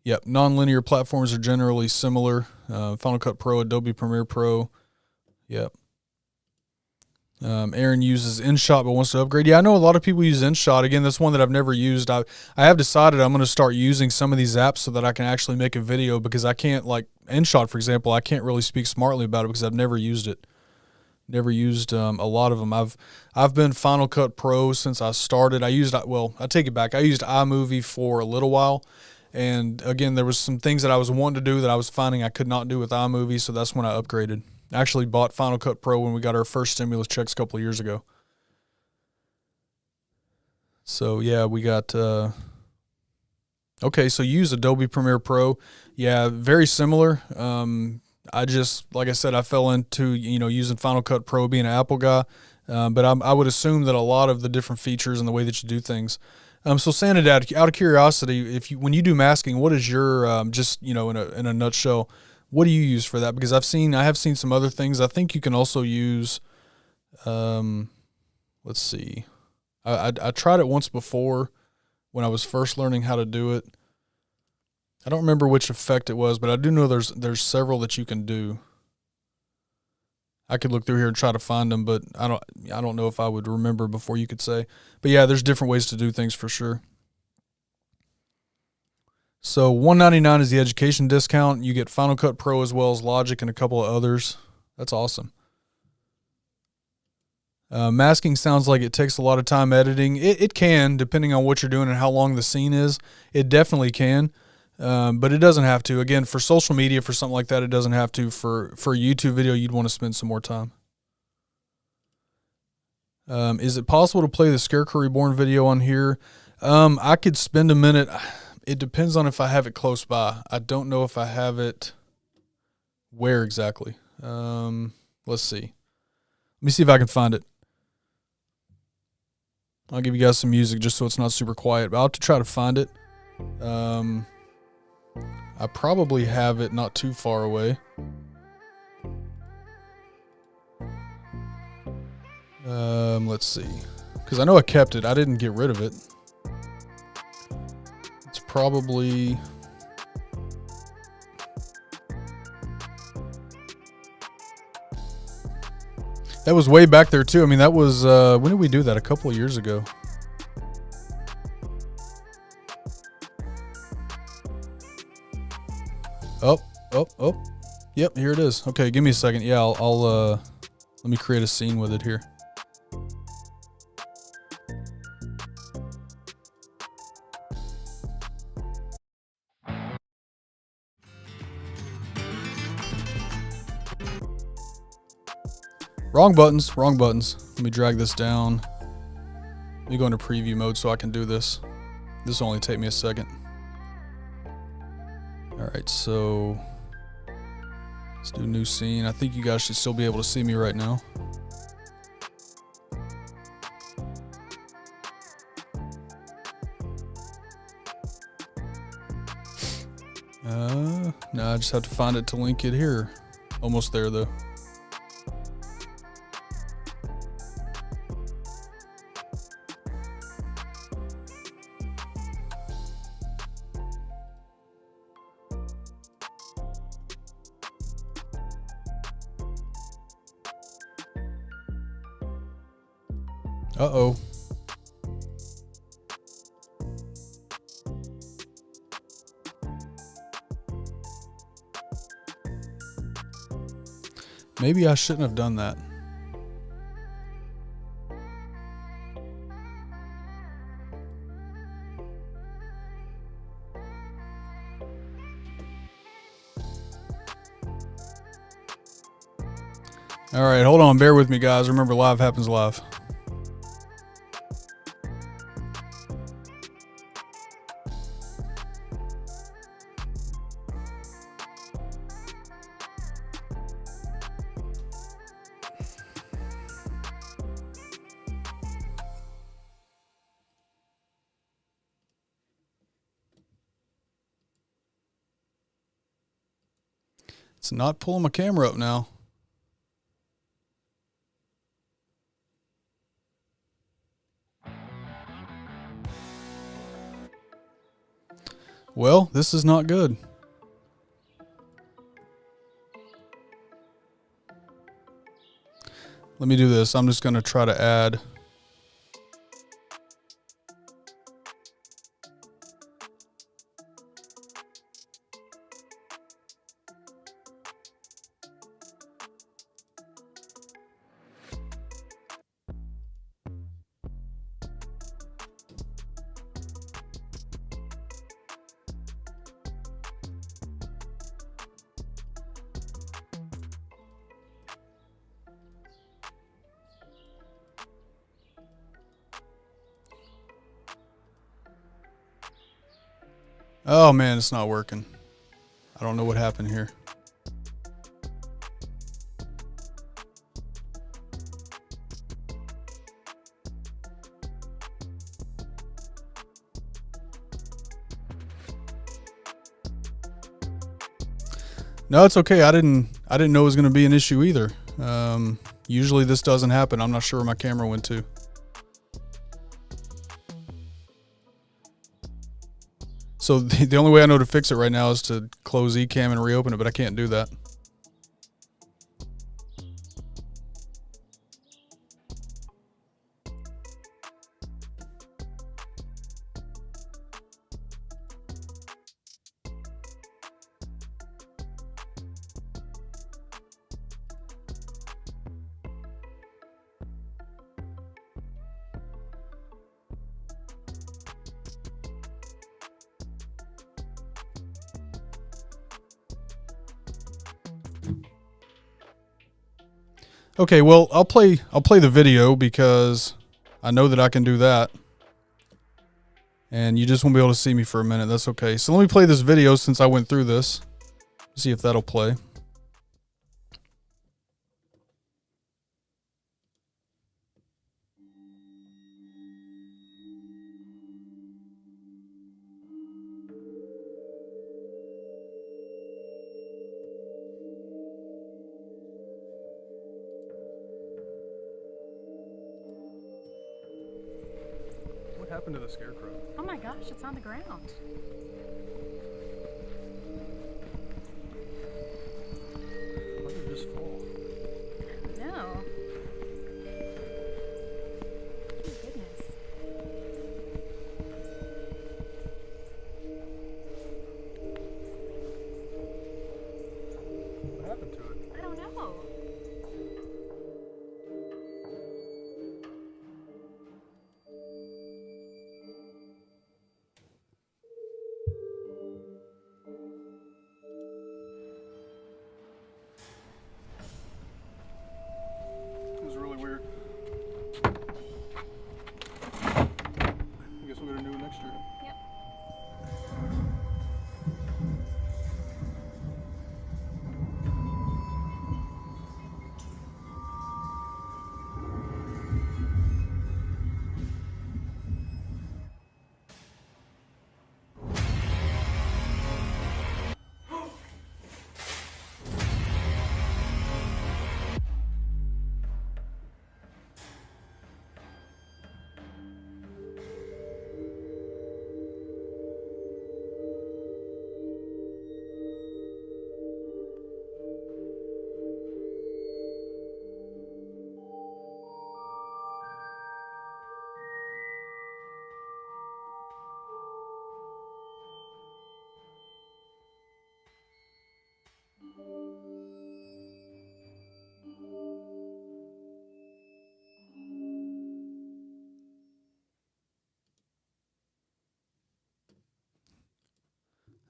Yep, nonlinear platforms are generally similar. Final Cut Pro, Adobe Premiere Pro. Yep. Aaron uses InShot but wants to upgrade. Yeah, I know a lot of people use InShot. Again, that's one that I've never used. I have decided I'm going to start using some of these apps so that I can actually make a video, because I can't, like InShot, for example, I can't really speak smartly about it because I've never used it. Never used a lot of them. I've been Final Cut Pro since I started. I take it back. I used iMovie for a little while. And again, there was some things that I was wanting to do that I was finding I could not do with iMovie, so that's when I upgraded. I actually bought Final Cut Pro when we got our first stimulus checks a couple of years ago. So yeah, we got, okay, so you use Adobe Premiere Pro. Yeah, very similar. I just, like I said, I fell into, using Final Cut Pro, being an Apple guy. But I would assume that a lot of the different features and the way that you do things. So Santa, out of curiosity, when you do masking, what is your, in a nutshell, what do you use for that? Because I have seen some other things. I think you can also use, let's see. I tried it once before when I was first learning how to do it. I don't remember which effect it was, but I do know there's several that you can do. I could look through here and try to find them, but I don't know if I would remember before you could say. But yeah, there's different ways to do things for sure. So $199 is the education discount. You get Final Cut Pro as well as Logic and a couple of others. That's awesome. Masking sounds like it takes a lot of time editing. It can, depending on what you're doing and how long the scene is. It definitely can. But it doesn't have to. Again, for social media, for something like that, it doesn't have to. For a YouTube video, you'd want to spend some more time. Is it possible to play the Scarecrow Reborn video on here? I could spend a minute. It depends on if I have it close by. I don't know if I have it where exactly. Let's see. Let me see if I can find it. I'll give you guys some music just so it's not super quiet, but I'll have to try to find it. I probably have it not too far away. Let's see. Because I know I kept it. I didn't get rid of it. It's probably... That was way back there too. I mean, that was when did we do that? A couple of years ago. Oh. Yep, here it is. Okay, give me a second. Yeah, I'll let me create a scene with it here. Wrong buttons, wrong buttons. Let me drag this down. Let me go into preview mode so I can do this. This will only take me a second. All right, so let's do new scene. I think you guys should still be able to see me right now. No, I just have to find it to link it here. Almost there though. Uh-oh. Maybe I shouldn't have done that. All right, hold on. Bear with me, guys. Remember, live happens live. It's not pulling my camera up now. Well, this is not good. Let me do this. I'm just going to try to add. Oh man, it's not working. I don't know what happened here. No, it's okay. I didn't know it was going to be an issue either. Usually this doesn't happen. I'm not sure where my camera went to. So the only way I know to fix it right now is to close Ecamm and reopen it, but I can't do that. Okay, well, I'll play the video because I know that I can do that. And you just won't be able to see me for a minute. That's okay. So let me play this video since I went through this. See if that'll play. What happened to the scarecrow? Oh my gosh, it's on the ground. Why did it just fall? No.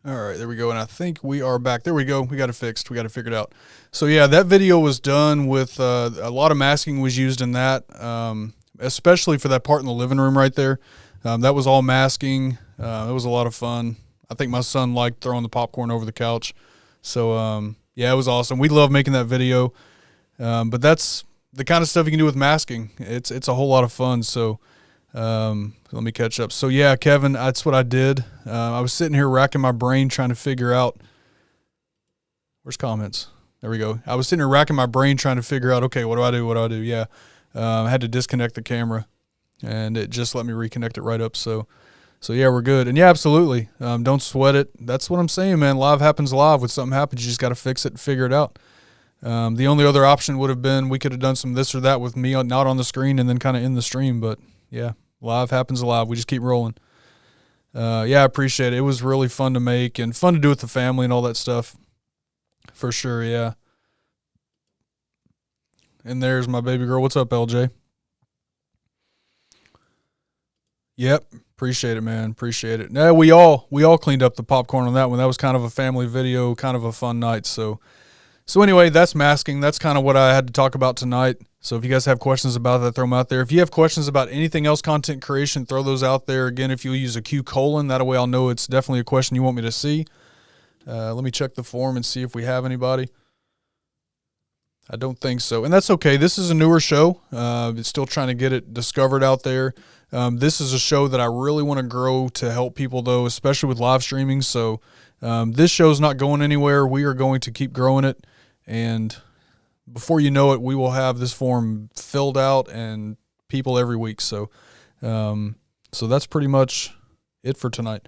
All right, there we go. And I think we are back. There we go. We got it fixed. We got it figured out. So yeah, that video was done with a lot of masking was used in that, especially for that part in the living room right there. That was all masking. It was a lot of fun. I think my son liked throwing the popcorn over the couch. So yeah, it was awesome. We love making that video. But that's the kind of stuff you can do with masking. It's a whole lot of fun. So let me catch up. So yeah, Kevin, that's what I did. I was sitting here racking my brain trying to figure out, where's comments? There we go. I was sitting here racking my brain trying to figure out, okay, what do I do? What do I do? Yeah. I had to disconnect the camera and it just let me reconnect it right up. So yeah, we're good. And yeah, absolutely. Don't sweat it. That's what I'm saying, man. Live happens live. When something happens, you just got to fix it and figure it out. The only other option would have been we could have done some this or that with me not on the screen and then kind of in the stream. But yeah, live happens live. We just keep rolling. Yeah, I appreciate it. It was really fun to make and fun to do with the family and all that stuff. For sure, yeah. And there's my baby girl. What's up, LJ? Yep. Appreciate it, man. Appreciate it. No, we all cleaned up the popcorn on that one. That was kind of a family video, kind of a fun night. So anyway, that's masking. That's kind of what I had to talk about tonight. So if you guys have questions about that, throw them out there. If you have questions about anything else, content creation, throw those out there. Again, if you use a Q:, that way I'll know it's definitely a question you want me to see. Let me check the form and see if we have anybody. I don't think so. And that's okay. This is a newer show. It's still trying to get it discovered out there. This is a show that I really want to grow to help people, though, especially with live streaming. So this show's not going anywhere. We are going to keep growing it. And before you know it, we will have this form filled out and people every week. So that's pretty much it for tonight.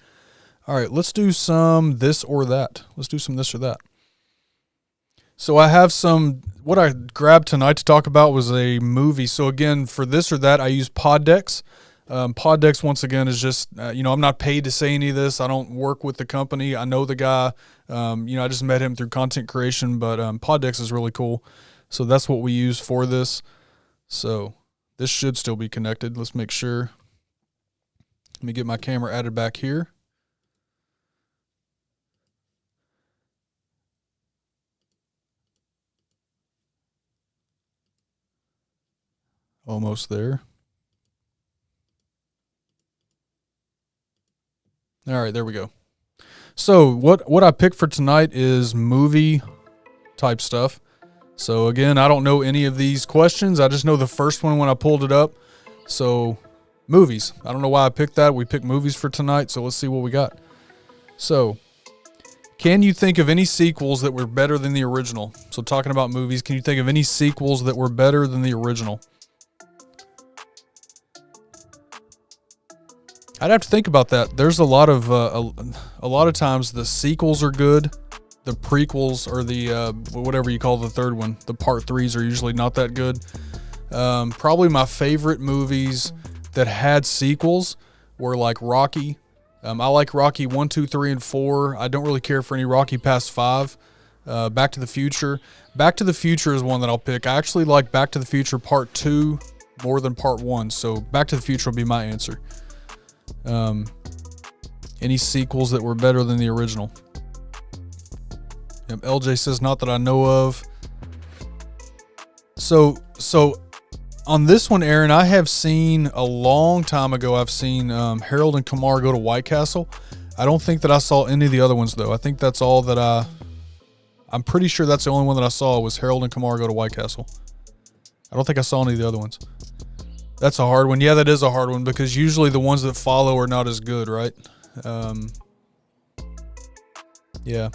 All right, let's do some this or that. Let's do some this or that. So I have what I grabbed tonight to talk about was a movie. So again, for this or that, I use Poddex. Poddex, once again, is just, I'm not paid to say any of this. I don't work with the company. I know the guy. I just met him through content creation, but Poddex is really cool. So that's what we use for this. So this should still be connected. Let's make sure. Let me get my camera added back here. Almost there. All right, there we go. So what I picked for tonight is movie type stuff. So again, I don't know any of these questions. I just know the first one when I pulled it up. So movies. I don't know why I picked that. We picked movies for tonight, so let's see what we got. So can you think of any sequels that were better than the original? So talking about movies, can you think of any sequels that were better than the original? I'd have to think about that. There's a lot of times the sequels are good. The prequels or the whatever you call the third one, the part 3s are usually not that good. Probably my favorite movies that had sequels were like Rocky. I like Rocky 1, 2, 3, and 4. I don't really care for any Rocky past 5. Back to the Future. Back to the Future is one that I'll pick. I actually like Back to the Future Part 2 more than Part 1. So Back to the Future will be my answer. Any sequels that were better than the original? Yep, LJ says not that I know of. So on this one, Aaron, I have seen a long time ago. I've seen Harold and Kumar Go to White Castle. I don't think that I saw any of the other ones though. I think that's all that I'm pretty sure that's the only one that I saw was Harold and Kumar Go to White Castle. I don't think I saw any of the other ones. That's a hard one. Yeah, that is a hard one because usually the ones that follow are not as good, right? Yeah.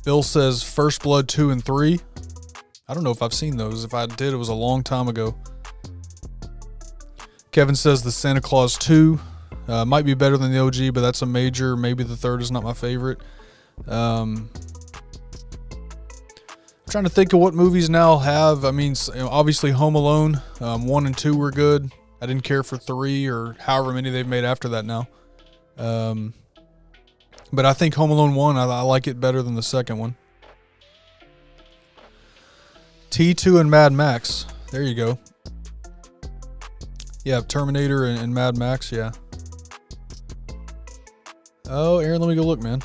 Bill says First Blood 2 and 3. I don't know if I've seen those. If I did, it was a long time ago. Kevin says the Santa Claus 2 might be better than the OG, but that's a major. Maybe the third is not my favorite. I'm trying to think of what movies now have. I mean, obviously Home Alone 1 and 2 were good. I didn't care for 3 or however many they've made after that now. But I think Home Alone 1, I like it better than the second one. T2 and Mad Max. There you go. Yeah, Terminator and Mad Max, yeah. Oh, Aaron, let me go look, man.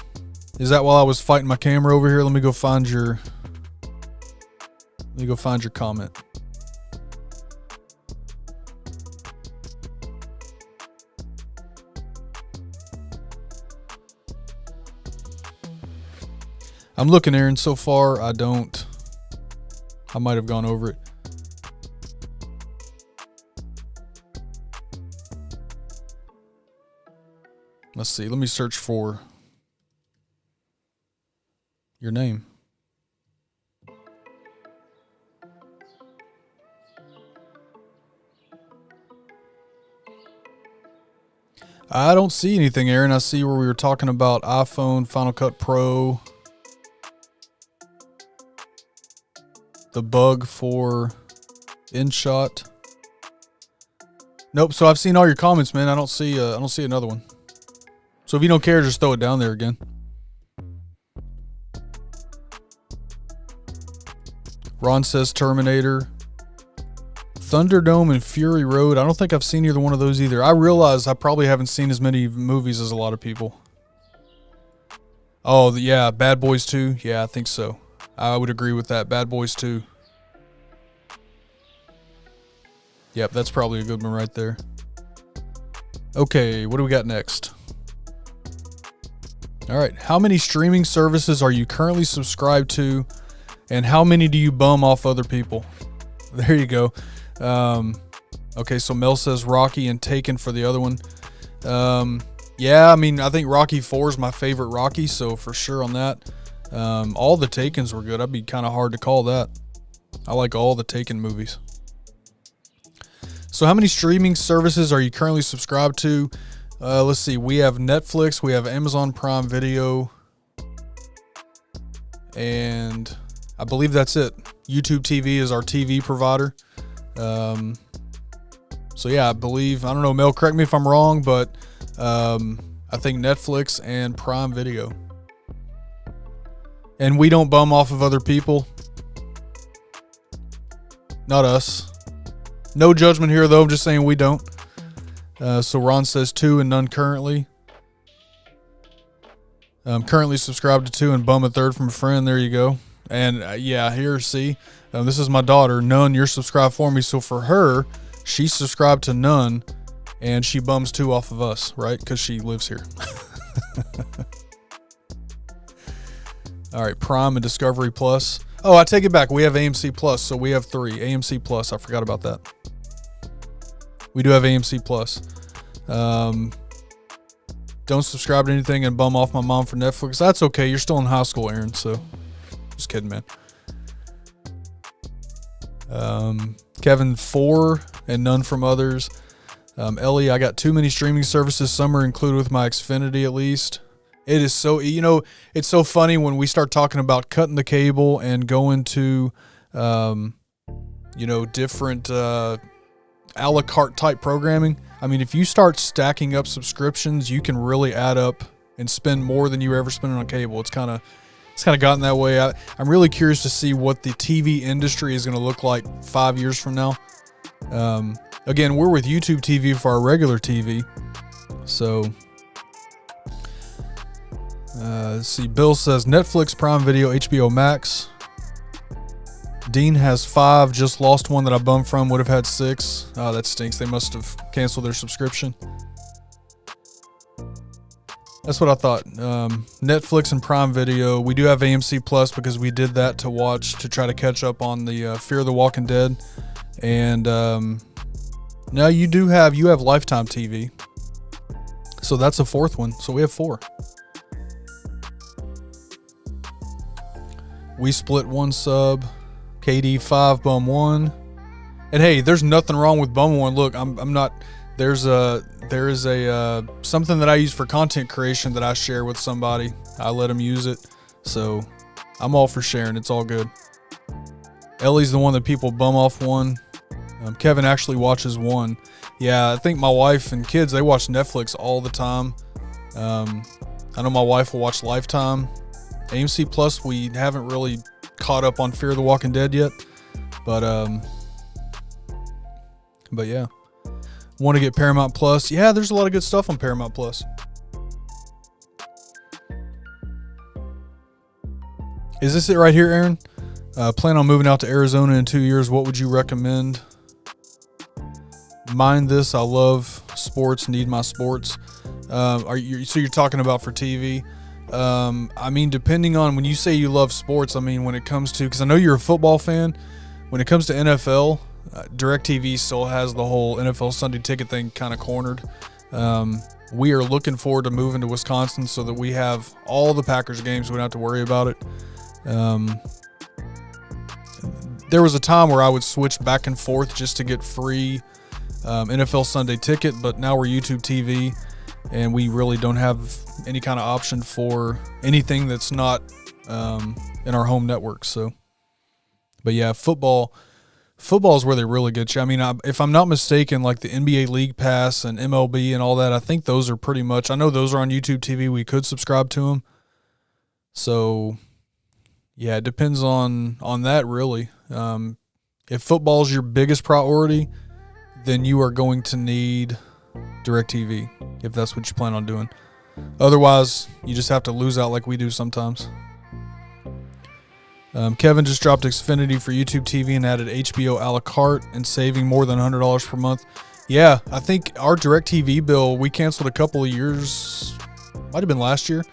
Is that while I was fighting my camera over here? Let me go find your comment. I'm looking, Aaron. So far, I might have gone over it. Let's see. Let me search for your name. I don't see anything, Aaron. I see where we were talking about iPhone, Final Cut Pro, the bug for InShot. Nope. So I've seen all your comments, man. I don't see another one. So if you don't care, just throw it down there again. Ron says Terminator. Thunderdome and Fury Road. I don't think I've seen either one of those either. I realize I probably haven't seen as many movies as a lot of people. Oh, yeah, Bad Boys 2. Yeah, I think so. I would agree with that. Bad Boys 2. Yep, that's probably a good one right there. Okay, what do we got next? All right, how many streaming services are you currently subscribed to, and how many do you bum off other people? There you go. Okay, so Mel says Rocky and Taken for the other one. Yeah, I mean, I think Rocky 4 is my favorite Rocky, so for sure on that. All the Takens were good. I'd be kind of hard to call that. I like all the Taken movies. So how many streaming services are you currently subscribed to? Let's see. We have Netflix. We have Amazon Prime Video. And I believe that's it. YouTube TV is our TV provider. So yeah, I don't know, Mel, correct me if I'm wrong, but I think Netflix and Prime Video. And we don't bum off of other people. Not us. No judgment here, though. I'm just saying we don't. So Ron says 2 and none currently. Currently subscribed to 2 and bum a third from a friend. There you go. And yeah, here, see, this is my daughter. None, you're subscribed for me. So for her, she's subscribed to none, and she bums 2 off of us, right? Because she lives here. All right, Prime and Discovery Plus. Oh, I take it back. We have AMC Plus, so we have 3. AMC Plus, I forgot about that. We do have AMC Plus. Don't subscribe to anything and bum off my mom for Netflix. That's okay. You're still in high school, Aaron, so just kidding, man. Kevin, 4 and none from others. Ellie, I got too many streaming services. Some are included with my Xfinity at least. It is so, it's so funny when we start talking about cutting the cable and going to, different a la carte type programming. I mean, if you start stacking up subscriptions, you can really add up and spend more than you were ever spending on cable. It's kind of gotten that way. I'm really curious to see what the TV industry is going to look like 5 years from now. Again, we're with YouTube TV for our regular TV. So, let's see. Bill says Netflix, Prime Video, HBO Max. Dean has 5, just lost one that I bummed from, would have had 6. Oh, that stinks. They must have canceled their subscription. That's what I thought. Netflix and Prime Video. We do have AMC Plus because we did that to try to catch up on the Fear the Walking Dead. And now you have Lifetime TV. So that's a 4th one. So we have 4. We split 1 sub. KD 5, bum 1. And hey, there's nothing wrong with bum 1. Look, I'm not. There is a something that I use for content creation that I share with somebody. I let them use it, so I'm all for sharing. It's all good. Ellie's the one that people bum off 1. Kevin actually watches 1. Yeah, I think my wife and kids, they watch Netflix all the time. I know my wife will watch Lifetime. AMC Plus, we haven't really caught up on Fear the Walking Dead yet, but yeah. Want to get Paramount Plus? Yeah, there's a lot of good stuff on Paramount Plus. Is this it right here, Aaron? Plan on moving out to Arizona in 2 years. What would you recommend? Mind this. I love sports. Need my sports. So you're talking about for TV? I mean, depending on when you say you love sports, I mean, when it comes to, because I know you're a football fan, when it comes to NFL, DirecTV still has the whole NFL Sunday Ticket thing kind of cornered. We are looking forward to moving to Wisconsin so that we have all the Packers games. We don't have to worry about it. There was a time where I would switch back and forth just to get free NFL Sunday Ticket, but now we're YouTube TV, and we really don't have any kind of option for anything that's not in our home network. So, but yeah, football is where they really get you. I mean, if I'm not mistaken, like the NBA League Pass and MLB and all that, I think those are pretty much, I know those are on YouTube TV. We could subscribe to them. So, yeah, it depends on that really. If football is your biggest priority, then you are going to need DirecTV if that's what you plan on doing. Otherwise, you just have to lose out like we do sometimes. Kevin just dropped Xfinity for YouTube TV and added HBO a la carte and saving more than $100 per month. Yeah, I think our DirecTV bill, we canceled a couple of years, might have been last year.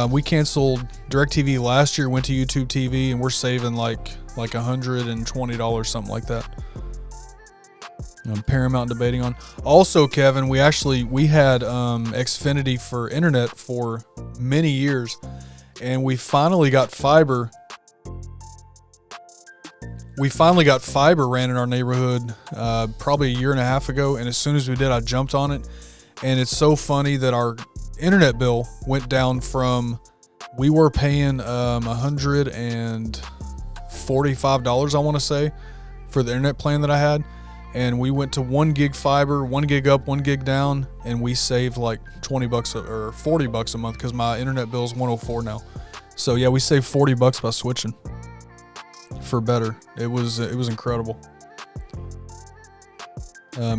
We canceled DirecTV last year, went to YouTube TV, and we're saving like $120, something like that. Paramount debating on. Also, Kevin, we had Xfinity for internet for many years, and we finally got fiber. We finally got fiber ran in our neighborhood probably a year and a half ago, and as soon as we did, I jumped on it. And it's so funny that our internet bill went down from, we were paying $145, I want to say, for the internet plan that I had. And we went to 1 gig fiber, 1 gig up, 1 gig down, and we saved like $20 or $40 a month because my internet bill is $104 now. So yeah, we saved $40 by switching for better. It was incredible.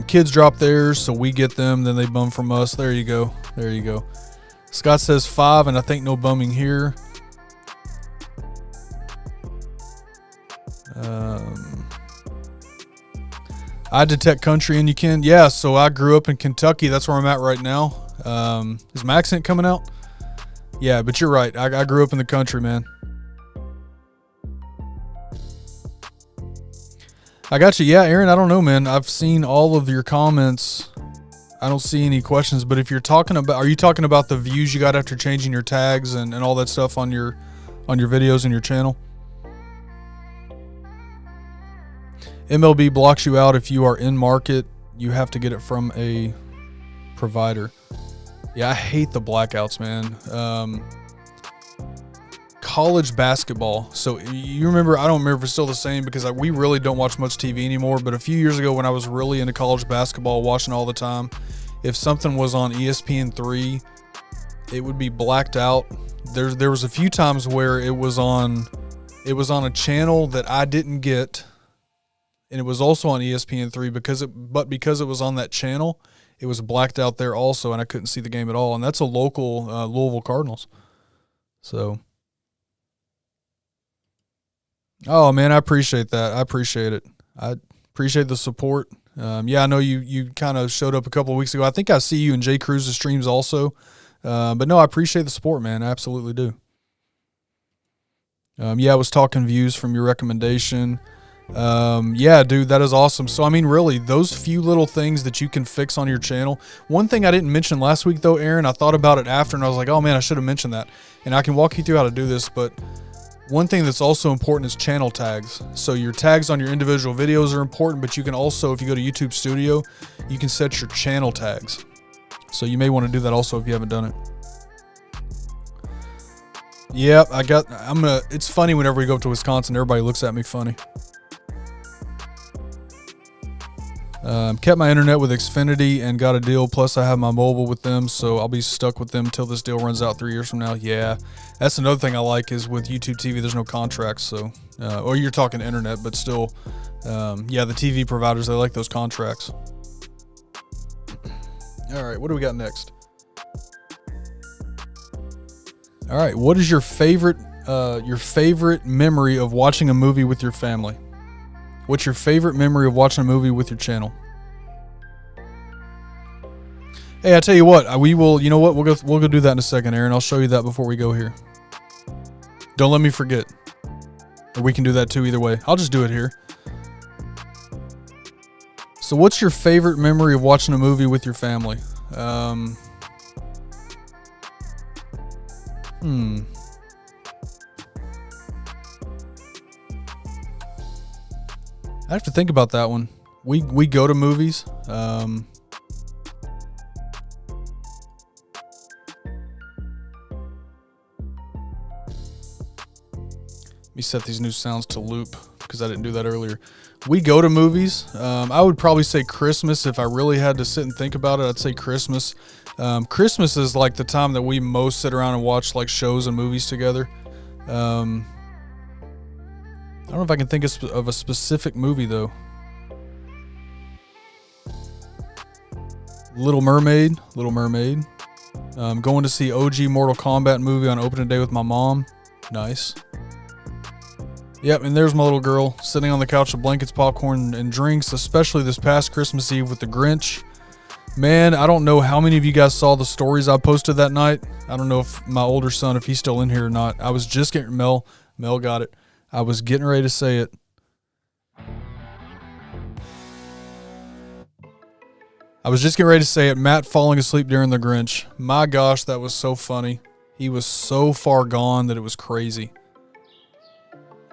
Kids drop theirs, so we get them, then they bum from us. There you go. Scott says 5, and I think no bumming here. I detect country, and you can. Yeah, so I grew up in Kentucky. That's where I'm at right now. Is my accent coming out? Yeah, but you're right. I grew up in the country, man. I got you. Yeah, Aaron, I don't know, man. I've seen all of your comments. I don't see any questions, but if you're talking about, are you talking about the views you got after changing your tags and all that stuff on your videos and your channel? MLB blocks you out if you are in market. You have to get it from a provider. Yeah, I hate the blackouts, man. College basketball. So you remember, I don't remember if it's still the same because we really don't watch much TV anymore, but a few years ago when I was really into college basketball, watching all the time, if something was on ESPN3, it would be blacked out. There was a few times where it was on a channel that I didn't get, and it was also on ESPN3 because it was on that channel, it was blacked out there also, and I couldn't see the game at all. And that's a local Louisville Cardinals. So, oh man, I appreciate that. I appreciate it. I appreciate the support. Yeah, I know you kind of showed up a couple of weeks ago. I think I see you in Jay Cruz's streams also. But no, I appreciate the support, man. I absolutely do. Yeah, I was talking views from your recommendation. Yeah, dude, that is awesome. So, I mean, really, those few little things that you can fix on your channel. One thing I didn't mention last week, though, Aaron, I thought about it after, and I was like, oh, man, I should have mentioned that. And I can walk you through how to do this, but one thing that's also important is channel tags. So your tags on your individual videos are important, but you can also, if you go to YouTube Studio, you can set your channel tags. So you may want to do that also if you haven't done it. Yep, it's funny whenever we go up to Wisconsin, everybody looks at me funny. Kept my internet with Xfinity and got a deal. Plus, I have my mobile with them, so I'll be stuck with them till this deal runs out 3 years from now. Yeah, that's another thing I like is with YouTube TV, there's no contracts. So, or you're talking internet, but still, yeah, the TV providers, they like those contracts. All right, what do we got next? All right, what is your favorite your favorite memory of watching a movie with your family? What's your favorite memory of watching a movie with your channel? Hey, I tell you what, we will. You know what? We'll go do that in a second, Aaron. I'll show you that before we go here. Don't let me forget. Or we can do that too. Either way, I'll just do it here. So, what's your favorite memory of watching a movie with your family? I have to think about that one. We go to movies. Let me set these new sounds to loop because I didn't do that earlier. We go to movies. I would probably say Christmas. If I really had to sit and think about it, I'd say Christmas. Christmas is like the time that we most sit around and watch like shows and movies together. I don't know if I can think of a specific movie though. Little Mermaid. Going to see OG Mortal Kombat movie on opening day with my mom. Nice. Yep, and there's my little girl sitting on the couch with blankets, popcorn, and drinks, especially this past Christmas Eve with the Grinch. Man, I don't know how many of you guys saw the stories I posted that night. I don't know if my older son, if he's still in here or not. I was just getting, Mel got it. I was getting ready to say it. Matt falling asleep during the Grinch. My gosh, that was so funny. He was so far gone that it was crazy.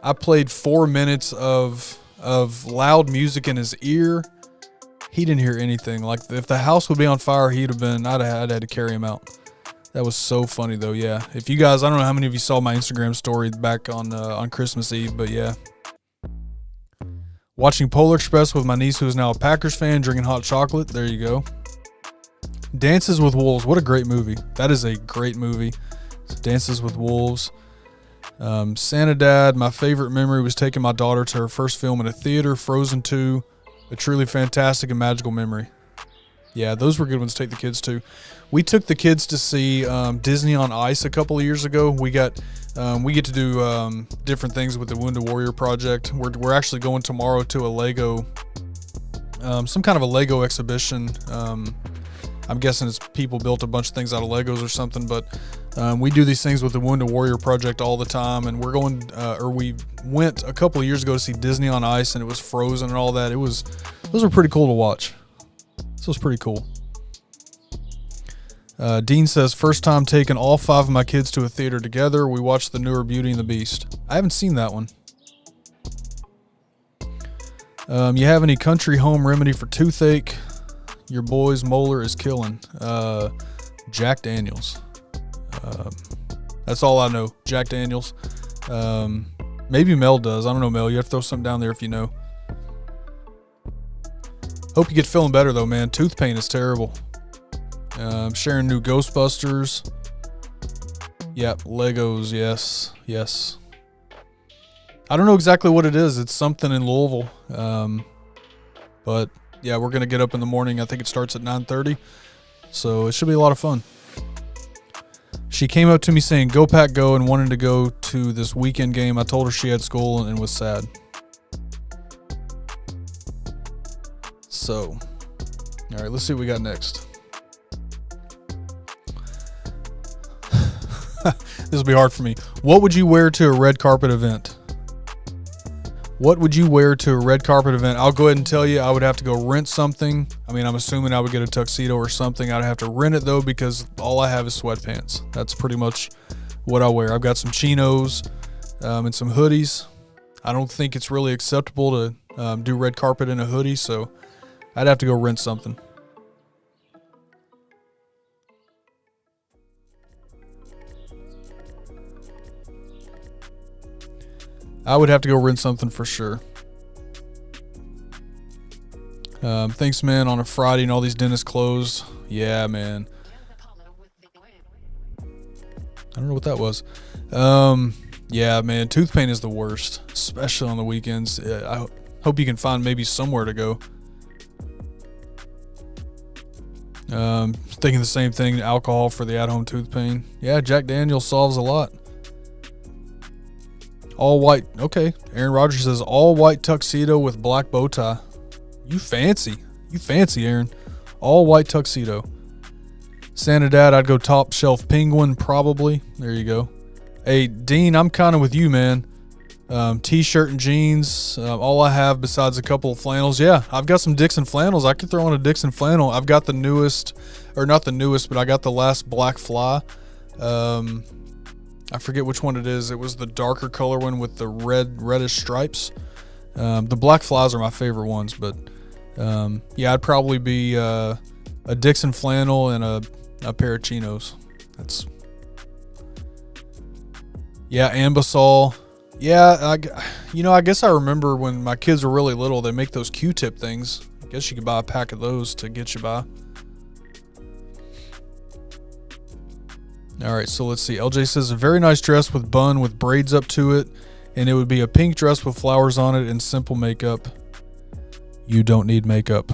I played 4 minutes of loud music in his ear. He didn't hear anything. Like if the house would be on fire, I'd had to carry him out. That was so funny though. Yeah. If you guys, I don't know how many of you saw my Instagram story back on Christmas Eve, but yeah. Watching Polar Express with my niece, who is now a Packers fan, drinking hot chocolate. There you go. Dances with Wolves. What a great movie. That is a great movie. Dances with Wolves. Santa Dad, my favorite memory was taking my daughter to her first film in a theater, Frozen 2, a truly fantastic and magical memory. Yeah, those were good ones to take the kids to. We took the kids to see Disney on Ice a couple of years ago. We get to do different things with the Wounded Warrior Project. We're actually going tomorrow to a Lego, some kind of a Lego exhibition. I'm guessing it's people built a bunch of things out of Legos or something, but we do these things with the Wounded Warrior Project all the time, and we went a couple of years ago to see Disney on Ice, and it was Frozen and all that. Those were pretty cool to watch. This was pretty cool. Dean says, first time taking all 5 of my kids to a theater together. We watched the newer Beauty and the Beast. I haven't seen that one. You have any country home remedy for toothache? Your boy's molar is killing. Jack Daniels. That's all I know. Jack Daniels. Maybe Mel does. I don't know, Mel. You have to throw something down there if you know. Hope you get feeling better, though, man. Tooth pain is terrible. Sharing new Ghostbusters. Yep, Legos. Yes. I don't know exactly what it is. It's something in Louisville. But yeah, we're going to get up in the morning. I think it starts at 9:30. So it should be a lot of fun. She came up to me saying, go Pack Go, and wanted to go to this weekend game. I told her she had school and was sad. So, all right, let's see what we got next. This will be hard for me. What would you wear to a red carpet event? What would you wear to a red carpet event? I'll go ahead and tell you, I would have to go rent something. I mean, I'm assuming I would get a tuxedo or something. I'd have to rent it though, because all I have is sweatpants. That's pretty much what I wear. I've got some chinos and some hoodies. I don't think it's really acceptable to do red carpet in a hoodie, so I'd have to go rent something. I would have to go rent something for sure. Thanks, man, on a Friday and all these dentists closed. Yeah, man. I don't know what that was. Yeah, man, tooth pain is the worst, especially on the weekends. I hope you can find maybe somewhere to go. Thinking the same thing, alcohol for the at-home tooth pain. Yeah, Jack Daniels solves a lot. All white. Okay. Aaron Rodgers says all white tuxedo with black bow tie. You fancy. You fancy, Aaron. All white tuxedo. Santa Dad, I'd go top shelf penguin probably. There you go. Hey, Dean, I'm kind of with you, man. T-shirt and jeans. All I have besides a couple of flannels. Yeah, I've got some Dixon flannels. I could throw on a Dixon flannel. I've got the newest, or not the newest, but I got the last black fly. I forget which one it is. It was the darker color one with the reddish stripes. The black flies are my favorite ones, but yeah, I'd probably be a Dixon flannel and a pair of chinos. That's Ambisol. Yeah, I guess I remember when my kids were really little, they make those Q-tip things. I guess you could buy a pack of those to get you by. All right, so let's see. LJ says a very nice dress with bun with braids up to it, and it would be a pink dress with flowers on it and simple makeup. You don't need makeup.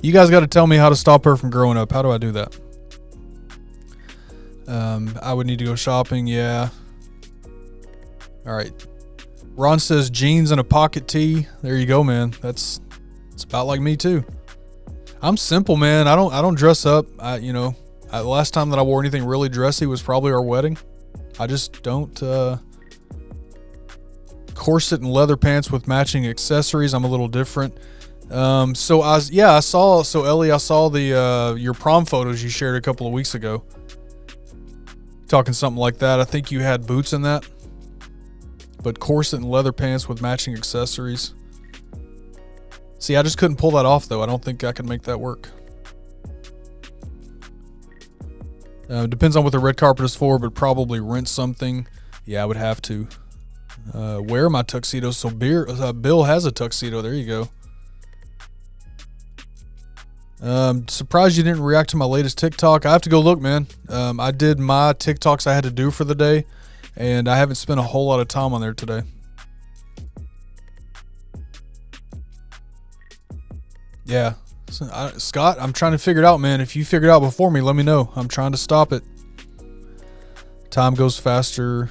You guys got to tell me how to stop her from growing up. How do I do that? I would need to go shopping. Yeah. All right. Ron says jeans and a pocket tee. There you go, man. It's about like me too. I'm simple, man. I don't dress up. The last time that I wore anything really dressy was probably our wedding. I just don't corset and leather pants with matching accessories. I'm a little different. I saw your prom photos you shared a couple of weeks ago. Talking something like that. I think you had boots in that. But corset and leather pants with matching accessories. See, I just couldn't pull that off though. I don't think I could make that work. Depends on what the red carpet is for, but probably rent something. Yeah, I would have to wear my tuxedo. So Bill has a tuxedo. There you go. Surprised you didn't react to my latest TikTok. I have to go look, man. I did my TikToks I had to do for the day, and I haven't spent a whole lot of time on there today. Yeah. Scott, I'm trying to figure it out, man. If you figure it out before me, let me know. I'm trying to stop it. Time goes faster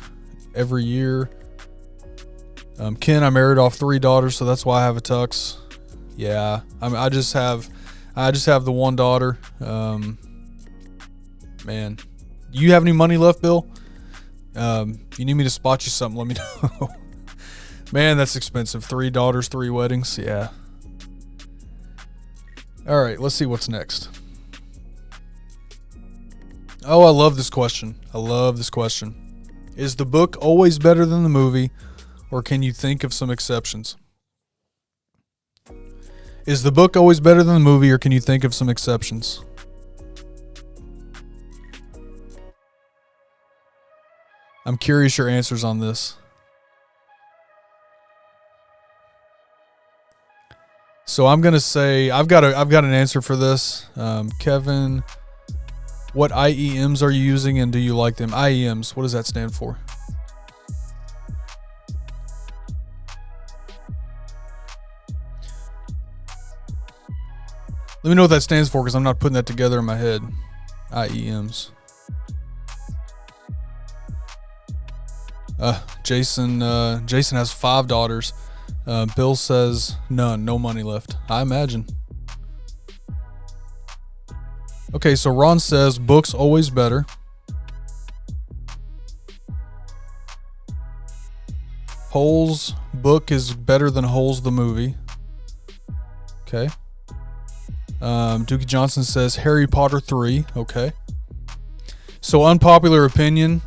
every year. Ken, I married off 3 daughters, so that's why I have a tux. Yeah, I just have the one daughter. Man, do you have any money left, Bill? If you need me to spot you something, let me know. Man, that's expensive. 3 daughters, 3 weddings. Yeah. All right, let's see what's next. Oh, I love this question. Is the book always better than the movie, or can you think of some exceptions? Is the book always better than the movie, or can you think of some exceptions? I'm curious your answers on this. So I'm gonna say I've got an answer for this. Kevin, what IEMs are you using and do you like them? IEMs, what does that stand for? Let me know what that stands for because I'm not putting that together in my head. IEMs. Jason has 5 daughters. Bill says none, no money left. I imagine. Okay, so Ron says books always better. Holes book is better than Holes the movie. Okay. Dookie Johnson says Harry Potter 3. Okay. So unpopular opinion.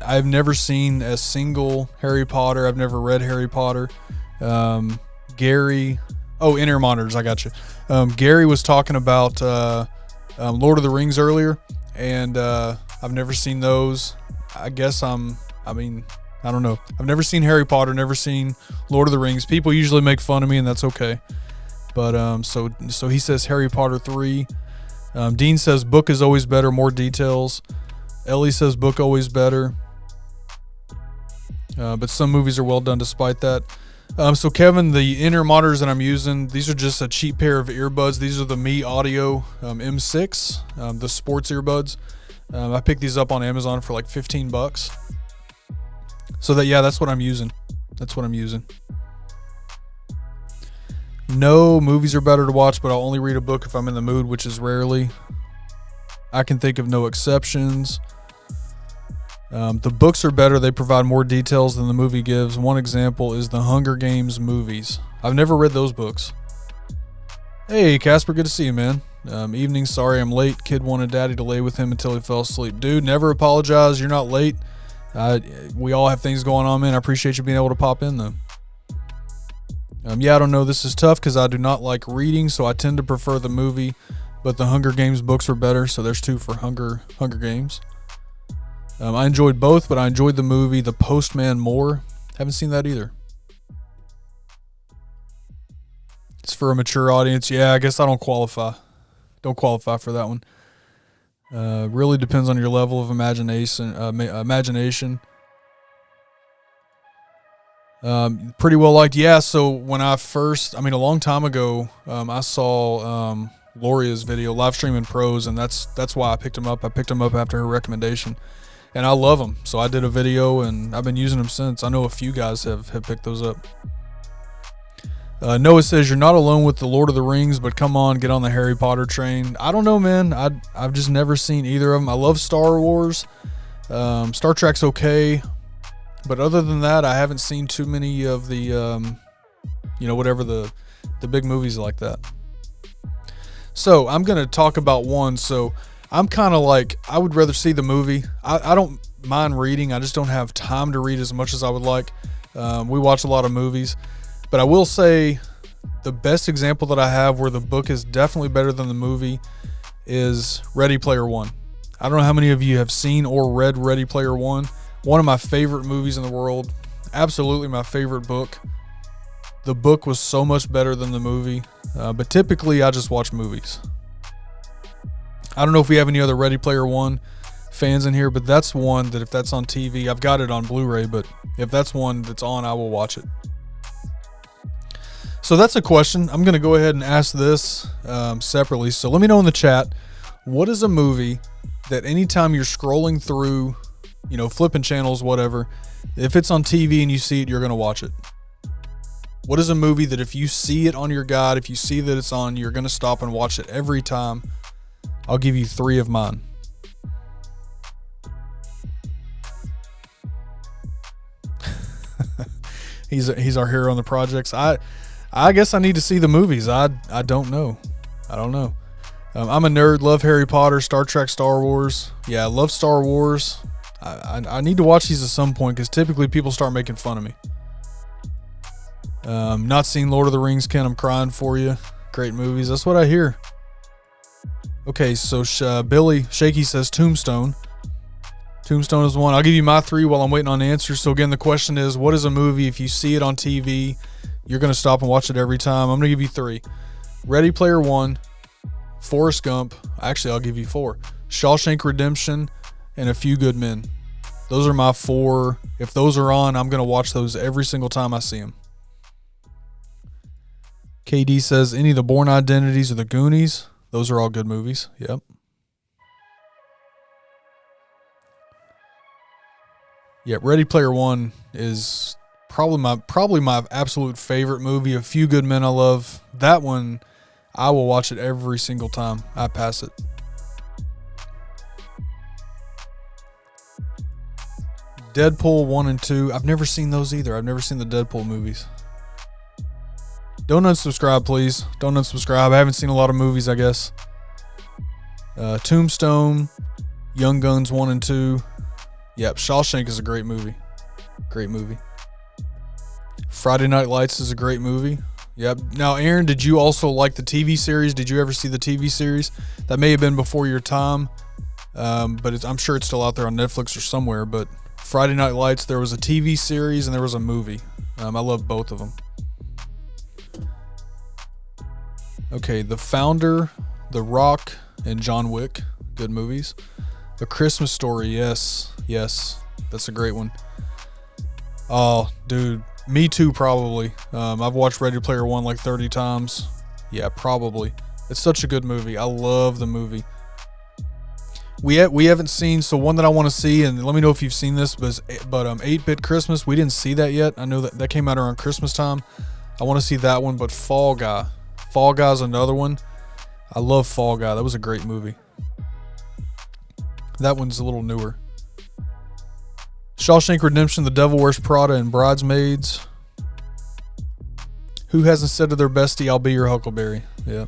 I've never seen a single Harry Potter. I've never read Harry Potter. Gary. Oh, in-ear monitors. I got you. Gary was talking about Lord of the Rings earlier, and I've never seen those. I don't know. I've never seen Harry Potter, never seen Lord of the Rings. People usually make fun of me, and that's okay. But so he says Harry Potter 3. Dean says book is always better, more details. Ellie says book always better. But some movies are well done despite that. So Kevin, the in-ear monitors that I'm using, these are just a cheap pair of earbuds. These are the Me Audio M6, the sports earbuds. I picked these up on Amazon for like $15. So that's what I'm using. That's what I'm using. No, movies are better to watch, but I'll only read a book if I'm in the mood, which is rarely. I can think of no exceptions. The books are better. They provide more details than the movie gives. One example is the Hunger Games movies. I've never read those books. Hey, Casper, good to see you, man. Evening, sorry I'm late. Kid wanted daddy to lay with him until he fell asleep. Dude, never apologize. You're not late. We all have things going on, man. I appreciate you being able to pop in, though. I don't know. This is tough because I do not like reading, so I tend to prefer the movie. But the Hunger Games books are better, so there's 2 for Hunger Games. I enjoyed both, but I enjoyed the movie The Postman more. Haven't seen that either. It's for a mature audience. Yeah, I guess I don't qualify. Don't qualify for that one. Really depends on your level of imagination. Pretty well liked. Yeah, so when I first, a long time ago, I saw Loria's video, live streaming pros, and that's why I picked him up. I picked him up after her recommendation, and I love them. So I did a video, and I've been using them since. I know a few guys have picked those up. Noah says, you're not alone with the Lord of the Rings, but come on, get on the Harry Potter train. I don't know, man. I've just never seen either of them. I love Star Wars. Star Trek's okay. But other than that, I haven't seen too many of the, whatever the big movies like that. So I'm going to talk about one. So I'm kind of like, I would rather see the movie. I don't mind reading. I just don't have time to read as much as I would like. We watch a lot of movies. But I will say the best example that I have where the book is definitely better than the movie is Ready Player One. I don't know how many of you have seen or read Ready Player One. One of my favorite movies in the world. Absolutely my favorite book. The book was so much better than the movie. But typically I just watch movies. I don't know if we have any other Ready Player One fans in here, but that's one that if that's on TV, I've got it on Blu-ray, but if that's one that's on, I will watch it. So that's a question. I'm going to go ahead and ask this separately. So let me know in the chat, what is a movie that anytime you're scrolling through, flipping channels, whatever, if it's on TV and you see it, you're going to watch it? What is a movie that if you see it on your guide, if you see that it's on, you're going to stop and watch it every time? I'll give you 3 of mine. He's our hero on the projects. I guess I need to see the movies. I don't know. I'm a nerd. Love Harry Potter, Star Trek, Star Wars. Yeah, I love Star Wars. I need to watch these at some point because typically people start making fun of me. Not seen Lord of the Rings, Ken. I'm crying for you. Great movies. That's what I hear. Okay, so Billy Shaky says Tombstone. Tombstone is one. I'll give you my 3 while I'm waiting on answers. So again, the question is, what is a movie if you see it on TV, you're going to stop and watch it every time? I'm going to give you 3. Ready Player One, Forrest Gump. Actually, I'll give you 4. Shawshank Redemption, and A Few Good Men. Those are my 4. If those are on, I'm going to watch those every single time I see them. KD says any of the Bourne Identities or the Goonies. Those are all good movies. Yep. Yeah, Ready Player One is probably my absolute favorite movie. A Few Good Men I love. That one, I will watch it every single time I pass it. Deadpool 1 and 2. I've never seen those either. I've never seen the Deadpool movies. Don't unsubscribe, please. Don't unsubscribe. I haven't seen a lot of movies, I guess. Tombstone, Young Guns 1 and 2. Yep, Shawshank is a great movie. Great movie. Friday Night Lights is a great movie. Yep. Now, Aaron, did you also like the TV series? Did you ever see the TV series? That may have been before your time, but I'm sure it's still out there on Netflix or somewhere. But Friday Night Lights, there was a TV series and there was a movie. I love both of them. Okay, The Founder, The Rock, and John Wick. Good movies. A Christmas Story, yes. That's a great one. Oh, dude. Me too, probably. I've watched Ready Player One like 30 times. Yeah, probably. It's such a good movie. I love the movie. We haven't seen, so one that I want to see, and let me know if you've seen this, but 8-Bit Christmas, we didn't see that yet. I know that came out around Christmas time. I want to see that one, but Fall Guy's another one. I love Fall Guy. That was a great movie. That one's a little newer. Shawshank Redemption, The Devil Wears Prada, and Bridesmaids. Who hasn't said to their bestie, I'll be your Huckleberry? Yeah.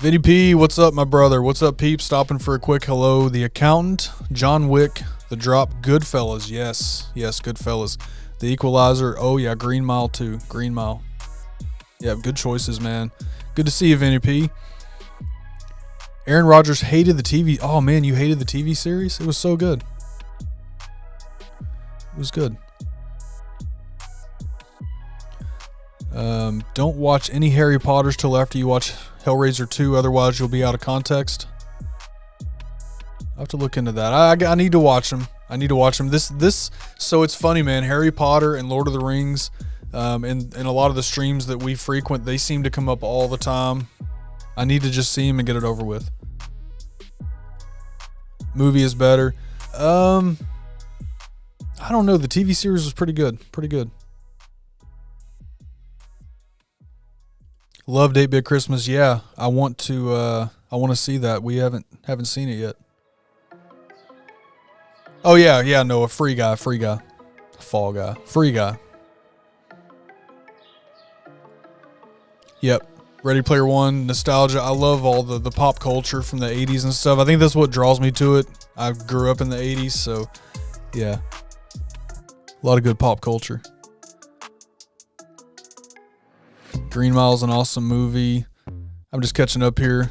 Vinny P, what's up, my brother? What's up, peeps? Stopping for a quick hello. The Accountant, John Wick, The Drop, Goodfellas. Yes, Goodfellas. The Equalizer. Oh, yeah, Green Mile, too. Green Mile. Yeah, good choices, man. Good to see you, Vinny P. Aaron Rodgers hated the TV. Oh, man, you hated the TV series? It was so good. It was good. Don't watch any Harry Potters till after you watch Hellraiser 2, otherwise you'll be out of context. I'll have to look into that. I need to watch them. So it's funny, man. Harry Potter and Lord of the Rings, and a lot of the streams that we frequent, they seem to come up all the time. I need to just see them and get it over with. Movie is better. I don't know. The TV series was pretty good. Loved 8-Bit Christmas. Yeah, I want to see that. We haven't seen it yet. Oh yeah, no, a free guy. Fall Guy. Free Guy. Yep. Ready Player One, nostalgia. I love all the pop culture from the 80s and stuff. I think that's what draws me to it. I grew up in the 80s, so yeah. A lot of good pop culture. Green Mile's an awesome movie. I'm just catching up here.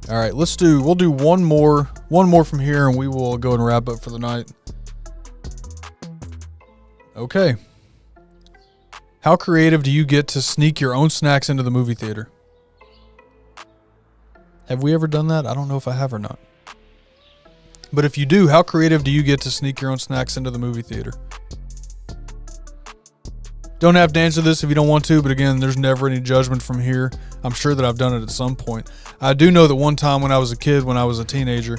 All right, we'll do one more from here, and we will go and wrap up for the night. Okay. How creative do you get to sneak your own snacks into the movie theater? Have we ever done that? I don't know if I have or not. But if you do, how creative do you get to sneak your own snacks into the movie theater? Don't have to answer this if you don't want to, but again, there's never any judgment from here. I'm sure that I've done it at some point. I do know that one time when I was a kid, when I was a teenager,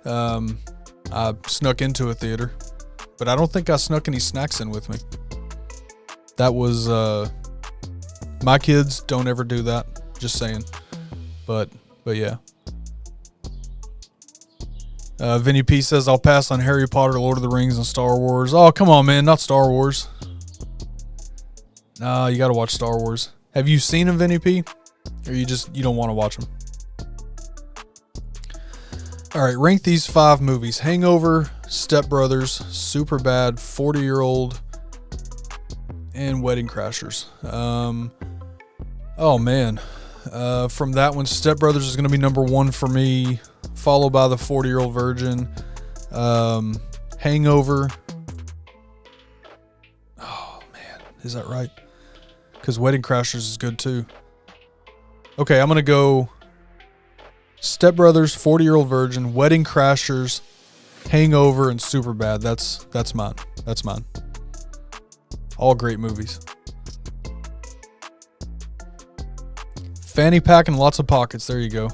I snuck into a theater, but I don't think I snuck any snacks in with me. That was, my kids don't ever do that, just saying. But yeah. Vinny P says, I'll pass on Harry Potter, Lord of the Rings, and Star Wars. Oh, come on, man, not Star Wars. Nah, you got to watch Star Wars. Have you seen them, Vinny P? Or you don't want to watch them? All right, rank these 5 movies. Hangover, Step Brothers, Superbad, 40-Year-Old, and Wedding Crashers. Oh, man. From that one, Step Brothers is going to be number 1 for me, followed by The 40-Year-Old Virgin. Hangover. Oh, man. Is that right? Because Wedding Crashers is good too. Okay, I'm going to go Step Brothers, 40-Year-Old Virgin, Wedding Crashers, Hangover, and Superbad. That's mine. That's mine. All great movies. Fanny pack and lots of pockets. There you go.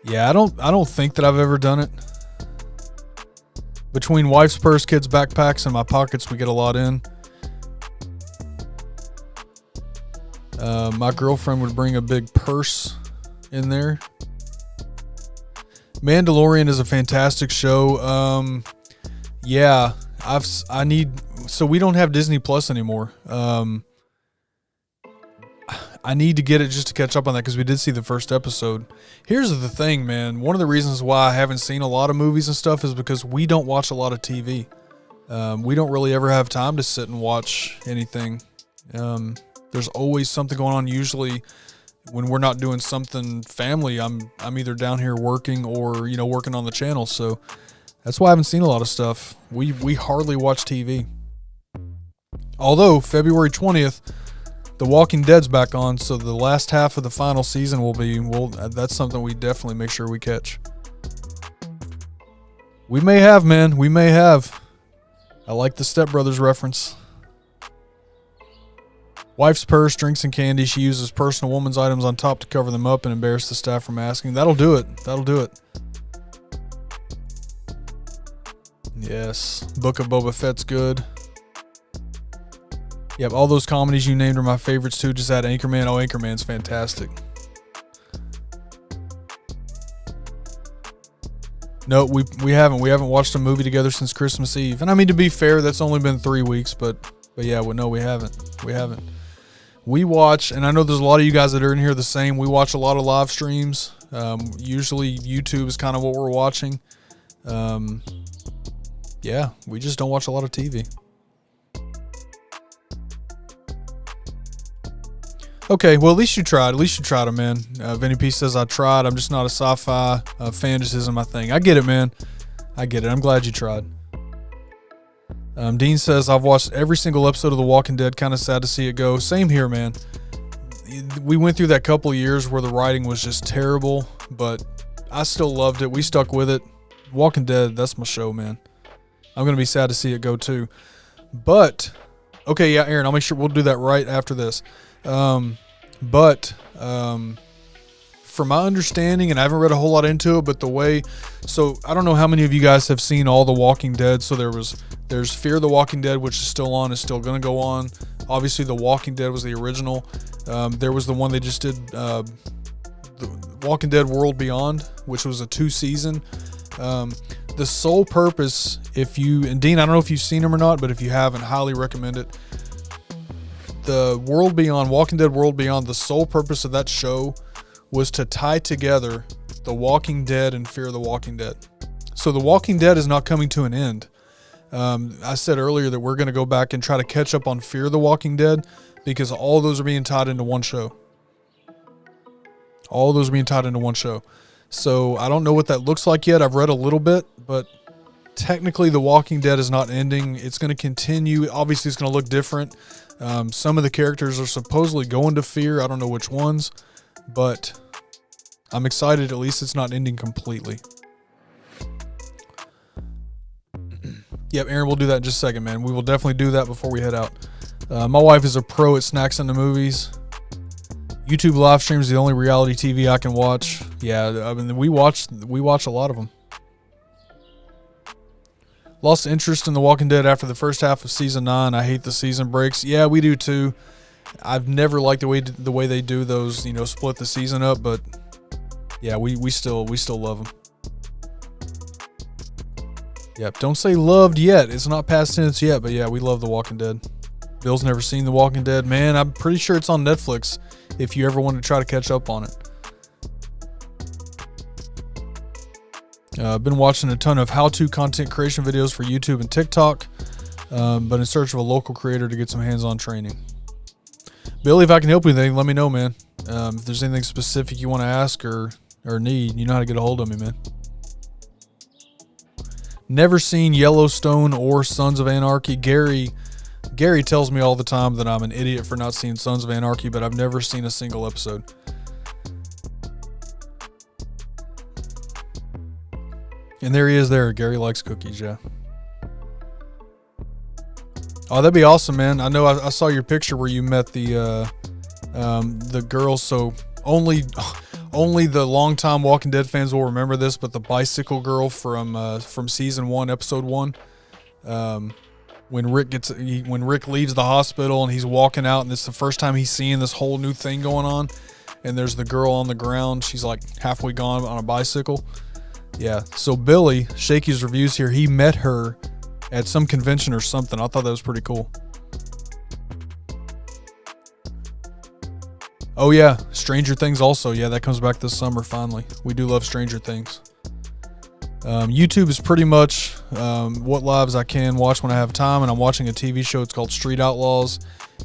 Yeah, I don't think that I've ever done it. Between wife's purse, kids' backpacks, and my pockets, we get a lot in. My girlfriend would bring a big purse in there. Mandalorian is a fantastic show. Yeah, so we don't have Disney Plus anymore. I need to get it just to catch up on that because we did see the first episode. Here's the thing, man. One of the reasons why I haven't seen a lot of movies and stuff is because we don't watch a lot of TV. We don't really ever have time to sit and watch anything. There's always something going on. Usually when we're not doing something family, I'm either down here working or, working on the channel. So that's why I haven't seen a lot of stuff. We hardly watch TV. Although February 20th, The Walking Dead's back on, so the last half of the final season that's something we definitely make sure we catch. We may have, man. We may have. I like the Step Brothers reference. Wife's purse, drinks, and candy. She uses personal woman's items on top to cover them up and embarrass the staff from asking. That'll do it. That'll do it. Yes. Book of Boba Fett's good. Yep, all those comedies you named are my favorites too. Just add Anchorman. Oh, Anchorman's fantastic. No, we haven't. We haven't watched a movie together since Christmas Eve. And I mean, to be fair, that's only been 3 weeks, but yeah, well, no, we haven't. We haven't. We watch, and I know there's a lot of you guys that are in here the same. We watch a lot of live streams. Usually YouTube is kind of what we're watching. Yeah, we just don't watch a lot of TV. Okay, well, at least you tried. At least you tried it, man. Vinny P says, I tried. I'm just not a sci-fi fan. Just isn't my thing. I get it, man. I get it. I'm glad you tried. Dean says, I've watched every single episode of The Walking Dead. Kind of sad to see it go. Same here, man. We went through that couple of years where the writing was just terrible, but I still loved it. We stuck with it. Walking Dead, that's my show, man. I'm going to be sad to see it go too. But, okay, yeah, Aaron, I'll make sure we'll do that right after this. From my understanding, and I haven't read a whole lot into it, but the way, so I don't know how many of you guys have seen all The Walking Dead. So there's Fear the Walking Dead, which is still on, is still going to go on. Obviously, The Walking Dead was the original. There was the one they just did, The Walking Dead World Beyond, which was a 2-season. The sole purpose, and Dean, I don't know if you've seen them or not, but if you haven't, highly recommend it. The World Beyond, Walking Dead World Beyond, the sole purpose of that show was to tie together The Walking Dead and Fear the Walking Dead. So The Walking Dead is not coming to an end. I said earlier that we're going to go back and try to catch up on Fear the Walking Dead because all those are being tied into one show. All those are being tied into one show. So I don't know what that looks like yet. I've read a little bit, but technically The Walking Dead is not ending. It's going to continue. Obviously, it's going to look different. Some of the characters are supposedly going to Fear. I don't know which ones, but I'm excited. At least it's not ending completely. Yep, Aaron, we'll do that in just a second, man. We will definitely do that before we head out. My wife is a pro at snacks in the movies. YouTube live streams is the only reality TV I can watch. Yeah, I mean, we watch a lot of them. Lost interest in The Walking Dead after the first half of season 9. I hate the season breaks. Yeah, we do too. I've never liked the way they do those, split the season up, but yeah, we still love them. Yep, don't say loved yet. It's not past tense yet, but yeah, we love The Walking Dead. Bill's never seen The Walking Dead. Man, I'm pretty sure it's on Netflix if you ever want to try to catch up on it. I've been watching a ton of how-to content creation videos for YouTube and TikTok, but in search of a local creator to get some hands-on training. Billy, if I can help you with anything, let me know, man. If there's anything specific you want to ask or need, you know how to get a hold of me, man. Never seen Yellowstone or Sons of Anarchy. Gary tells me all the time that I'm an idiot for not seeing Sons of Anarchy, but I've never seen a single episode. And there he is there. Gary likes cookies, yeah. Oh, that'd be awesome, man. I know I saw your picture where you met the girls, so only the longtime Walking Dead fans will remember this, but the bicycle girl from season 1, episode 1, when Rick leaves the hospital and he's walking out, and it's the first time he's seeing this whole new thing going on, and there's the girl on the ground. She's like halfway gone on a bicycle. Yeah, so Billy, Shaky's Reviews here, he met her at some convention or something. I thought that was pretty cool. Oh yeah, Stranger Things also. Yeah, that comes back this summer finally. We do love Stranger Things. YouTube is pretty much what lives I can watch when I have time, and I'm watching a TV show. It's called Street Outlaws,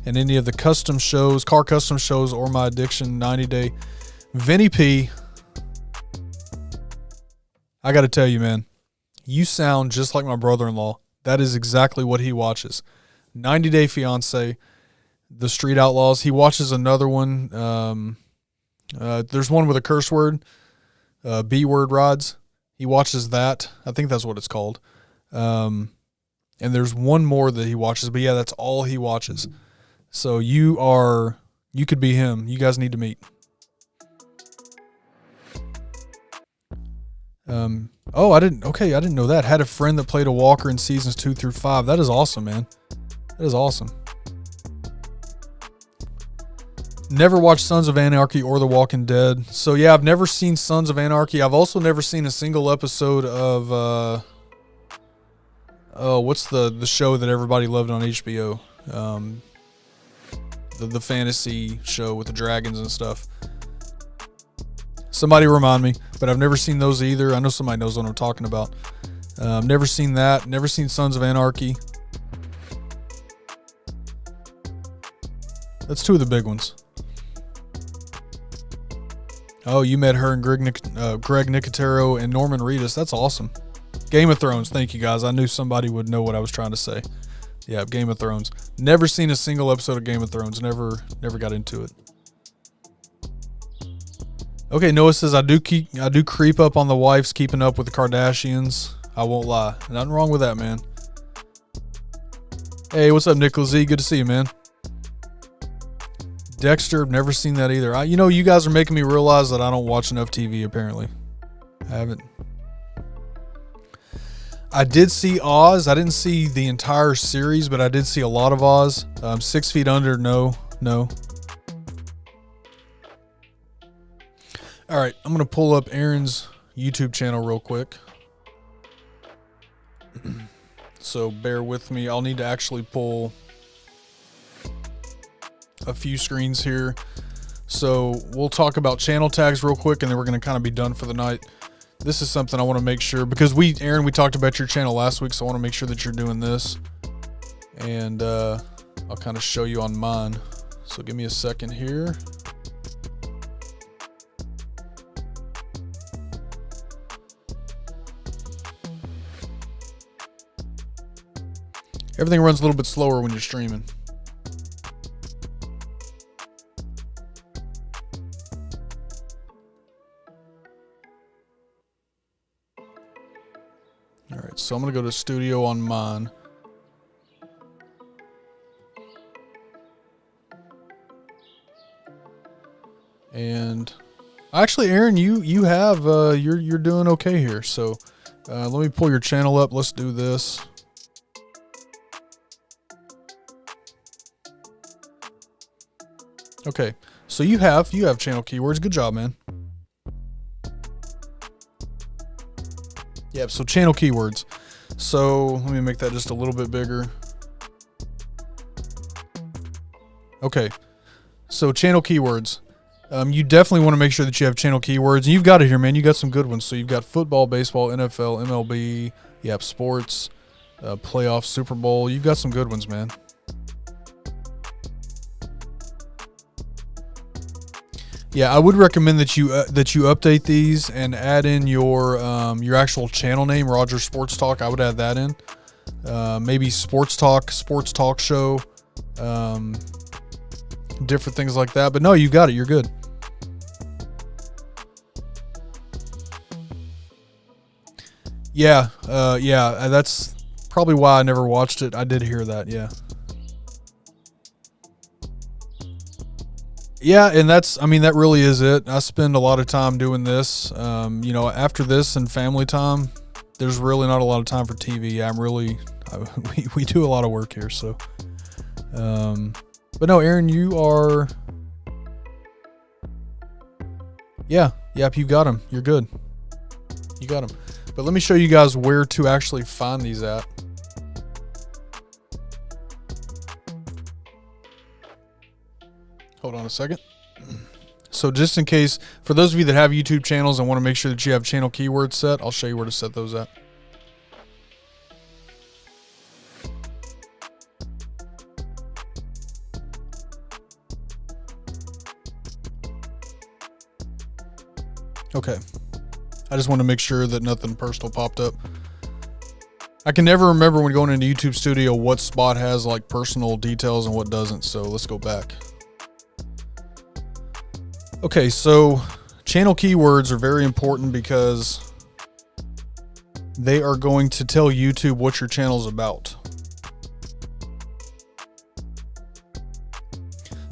and any of the custom shows, car custom shows, or my addiction 90 Day. Vinny P, I got to tell you, man, you sound just like my brother-in-law. That is exactly what he watches. 90 Day Fiancé, The Street Outlaws. He watches another one. There's one with a curse word, B-word rides. He watches that. I think that's what it's called. And there's one more that he watches, but yeah, that's all he watches. So you could be him. You guys need to meet. Oh, I didn't know that. Had a friend that played a walker in seasons 2 through 5. That is awesome, man. That is awesome. Never watched Sons of Anarchy or The Walking Dead. So yeah, I've never seen Sons of Anarchy. I've also never seen a single episode of what's the show that everybody loved on HBO? The fantasy show with the dragons and stuff. Somebody remind me, but I've never seen those either. I know somebody knows what I'm talking about. Never seen that. Never seen Sons of Anarchy. That's 2 of the big ones. Oh, you met her and Greg Nicotero and Norman Reedus. That's awesome. Game of Thrones. Thank you, guys. I knew somebody would know what I was trying to say. Yeah, Game of Thrones. Never seen a single episode of Game of Thrones. Never got into it. Okay, Noah says I do creep up on the wives keeping up with the Kardashians. I won't lie. Nothing wrong with that, man. Hey, what's up, Nicholas Z? Good to see you, man. Dexter, never seen that either. You guys are making me realize that I don't watch enough TV, apparently. I haven't. I did see Oz. I didn't see the entire series, but I did see a lot of Oz. 6 Feet Under, no. All right, I'm going to pull up Aaron's YouTube channel real quick. So bear with me. I'll need to actually pull a few screens here. So we'll talk about channel tags real quick, and then we're going to kind of be done for the night. This is something I want to make sure, because Aaron, we talked about your channel last week, so I want to make sure that you're doing this. And I'll kind of show you on mine. So give me a second here. Everything runs a little bit slower when you're streaming. All right, so I'm going to go to studio on mine. And actually, Aaron, you have you're doing okay here. So let me pull your channel up. Let's do this. Okay, so you have channel keywords. Good job, man. Yep, so channel keywords. So let me make that just a little bit bigger. Okay, so channel keywords. You definitely want to make sure that you have channel keywords. And you've got it here, man. You got some good ones. So you've got football, baseball, NFL, MLB, yep, sports, playoffs, Super Bowl. You've got some good ones, man. Yeah, I would recommend that you update these and add in your actual channel name, Roger Sports Talk. I would add that in. Maybe Sports Talk Show, different things like that. But no, you got it. You're good. Yeah, that's probably why I never watched it. I did hear that. Yeah. Yeah, and that really is it. I spend a lot of time doing this. After this and family time, there's really not a lot of time for TV. We do a lot of work here, so. But no, Aaron, you are. Yeah, you got them. You're good. You got them. But let me show you guys where to actually find these at. Hold on a second. So just in case, for those of you that have YouTube channels and want to make sure that you have channel keywords set, I'll show you where to set those at. Okay. I just want to make sure that nothing personal popped up. I can never remember when going into YouTube Studio what spot has like personal details and what doesn't, so let's go back. Okay, so channel keywords are very important because they are going to tell YouTube what your channel is about.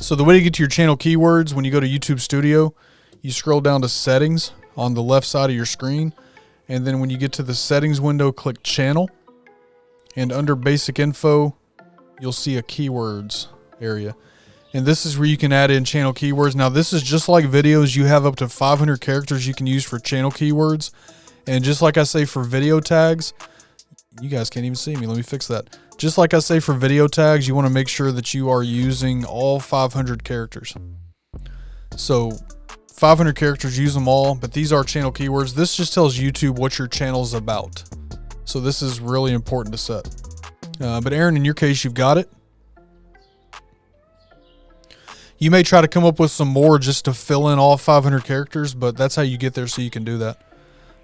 So the way to get to your channel keywords, when you go to YouTube Studio, you scroll down to settings on the left side of your screen. And then when you get to the settings window, click channel. And under basic info, you'll see a keywords area. And this is where you can add in channel keywords. Now this is just like videos. You have up to 500 characters you can use for channel keywords. And just like I say for video tags, you guys can't even see me. Let me fix that. Just like I say for video tags, you want to make sure that you are using all 500 characters. So 500 characters, use them all, but these are channel keywords. This just tells YouTube what your channel is about. So this is really important to set. But Aaron, in your case, you've got it. You may try to come up with some more just to fill in all 500 characters, but that's how you get there so you can do that.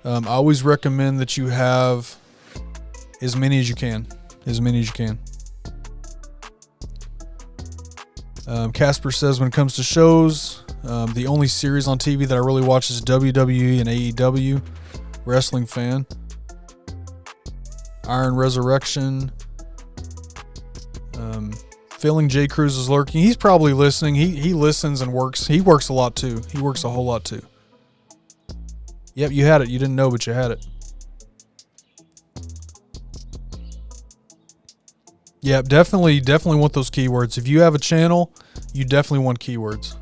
I always recommend that you have as many as you can. As many as you can. Casper says, when it comes to shows, the only series on TV that I really watch is WWE and AEW. Wrestling fan. Iron Resurrection. Feeling J. Cruz is lurking. He's probably listening. He listens and works. He works a lot too. He works a whole lot too. Yep, you had it. You didn't know, but you had it. Yep, definitely want those keywords. If you have a channel, you definitely want keywords.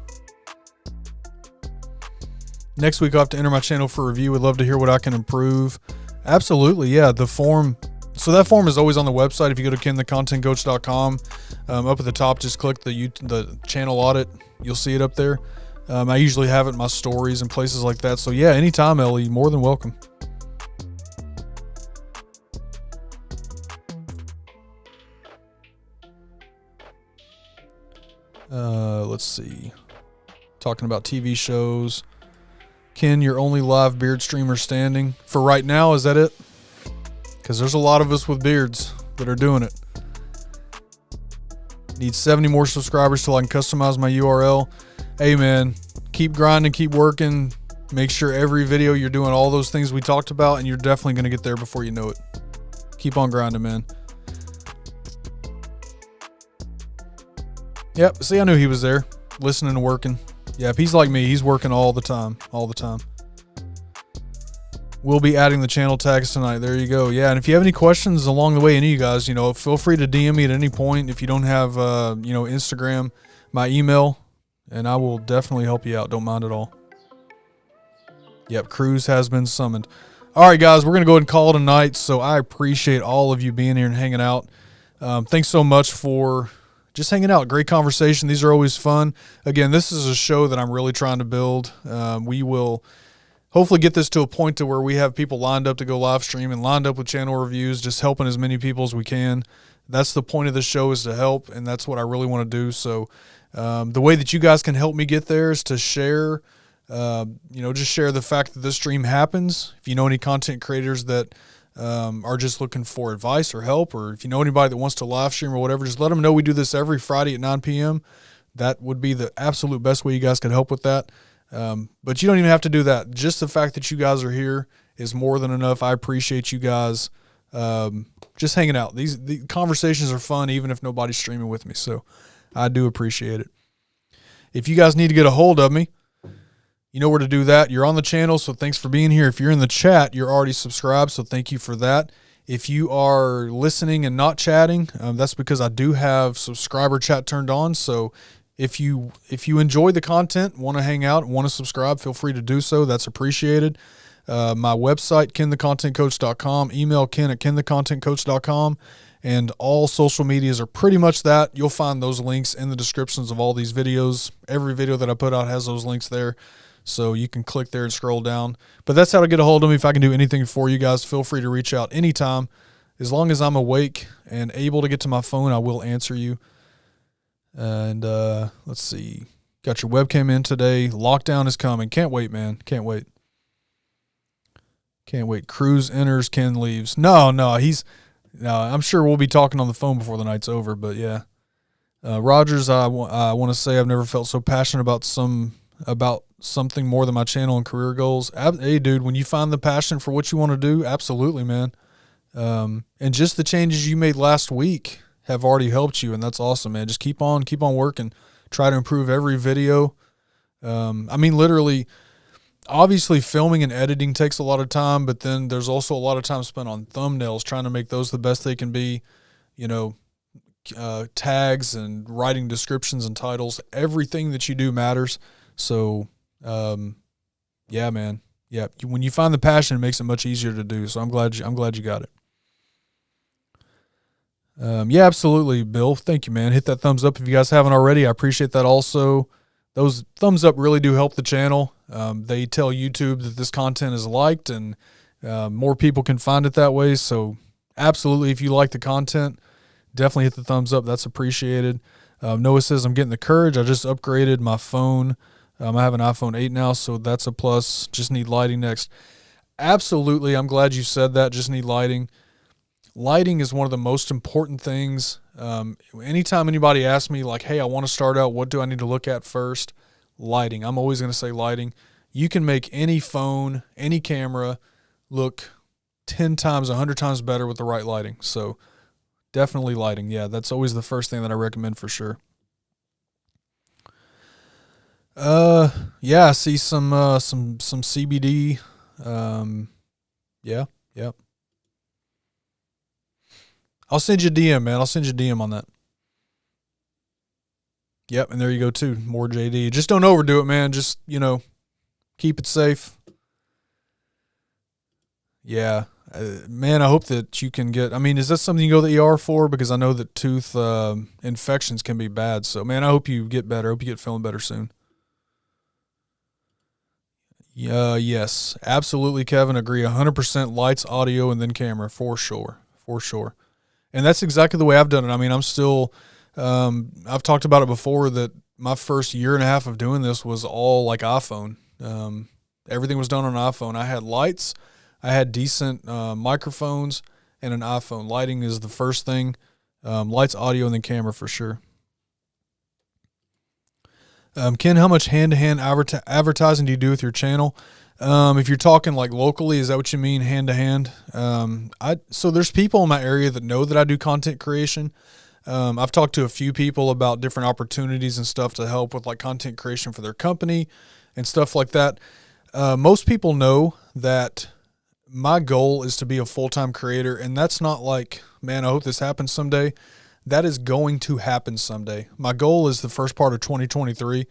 Next week, I'll have to enter my channel for review. Would love to hear what I can improve. Absolutely, yeah. The form. So that form is always on the website. If you go to kenthecontentcoach.com, up at the top, just click the channel audit. You'll see it up there. I usually have it in my stories and places like that. So yeah, anytime, Ellie, more than welcome. Let's see. Talking about TV shows. Ken, your only live beard streamer standing. For right now, is that it? Because there's a lot of us with beards that are doing it. Need 70 more subscribers till I can customize my URL. Hey man, keep grinding, keep working. Make sure every video you're doing all those things we talked about, and you're definitely going to get there before you know it. Keep on grinding, man. Yep, see, I knew he was there, listening and working. Yep, he's like me. He's working all the time, all the time. We'll be adding the channel tags tonight. There you go. Yeah, and if you have any questions along the way, any of you guys, feel free to DM me at any point. If you don't have, Instagram, my email, and I will definitely help you out. Don't mind at all. Yep, Cruz has been summoned. All right, guys, we're going to go ahead and call it a night. So I appreciate all of you being here and hanging out. Thanks so much for just hanging out. Great conversation. These are always fun. Again, this is a show that I'm really trying to build. We will hopefully get this to a point to where we have people lined up to go live stream and lined up with channel reviews, just helping as many people as we can. That's the point of the show, is to help, and that's what I really want to do. So the way that you guys can help me get there is to share, just share the fact that this stream happens. If you know any content creators that are just looking for advice or help, or if you know anybody that wants to live stream or whatever, just let them know we do this every Friday at 9 p.m. That would be the absolute best way you guys could help with that. But you don't even have to do that. Just the fact that you guys are here is more than enough. I appreciate you guys just hanging out. The conversations are fun, even if nobody's streaming with me. So I do appreciate it. If you guys need to get a hold of me, you know where to do that. You're on the channel, so thanks for being here. If you're in the chat, you're already subscribed, so thank you for that. If you are listening and not chatting, that's because I do have subscriber chat turned on. So if you enjoy the content, want to hang out, want to subscribe, feel free to do so. That's appreciated. My website, kenthecontentcoach.com, email ken@kenthecontentcoach.com, and all social medias are pretty much that. You'll find those links in the descriptions of all these videos. Every video that I put out has those links there. So you can click there and scroll down. But that's how to get a hold of me. If I can do anything for you guys, feel free to reach out anytime. As long as I'm awake and able to get to my phone, I will answer you. And let's see. Got your webcam in today. Lockdown is coming. Can't wait, man. Can't wait. Can't wait. Cruz enters, Ken leaves. No, I'm sure we'll be talking on the phone before the night's over, but yeah. Rogers, I want to say I've never felt so passionate about something more than my channel and career goals. Hey, dude, when you find the passion for what you want to do, absolutely, man. And just the changes you made last week have already helped you, and that's awesome, man. Just keep on working. try to improve every video. I mean, literally, obviously filming and editing takes a lot of time, but then there's also a lot of time spent on thumbnails, trying to make those the best they can be, you know, tags and writing descriptions and titles. Everything that you do matters. So, yeah, man. Yeah. When you find the passion, it makes it much easier to do. So I'm glad you got it. Yeah, absolutely, Bill. Thank you, man. Hit that thumbs up if you guys haven't already. I appreciate that also. Those thumbs up really do help the channel. They tell YouTube that this content is liked, and more people can find it that way. So absolutely, if you like the content, definitely hit the thumbs up. That's appreciated. Noah says, I'm getting the courage. I just upgraded my phone. I have an iPhone 8 now, so that's a plus. Just need lighting next. Absolutely. I'm glad you said that. Just need lighting. Lighting is one of the most important things. Anytime anybody asks me, like, hey, I want to start out, what do I need to look at first? Lighting. I'm always going to say lighting. You can make any phone, any camera look 10 times, 100 times better with the right lighting. So definitely lighting. Yeah, that's always the first thing that I recommend for sure. Yeah, I see some CBD. Yeah. I'll send you a DM, man. I'll send you a DM on that. Yep, and there you go too. More JD. Just don't overdo it, man. Just, keep it safe. Yeah. Man, I hope that you can get, is that something you go to the ER for? Because I know that tooth infections can be bad. So, man, I hope you get better. I hope you get feeling better soon. Yes, absolutely, Kevin. Agree 100%. Lights, audio, and then camera, for sure. And that's exactly the way I've done it. I'm still, I've talked about it before that my first year and a half of doing this was all like iPhone. Everything was done on iPhone. I had lights, I had decent microphones, and an iPhone. Lighting is the first thing. Lights, audio, and then camera for sure. Ken, how much hand-to-hand advertising do you do with your channel? If you're talking like locally, is that what you mean, hand-to-hand? So there's people in my area that know that I do content creation. I've talked to a few people about different opportunities and stuff to help with like content creation for their company and stuff like that. Most people know that my goal is to be a full-time creator, and that's not like, man, I hope this happens someday. That is going to happen someday. My goal is the first part of 2023.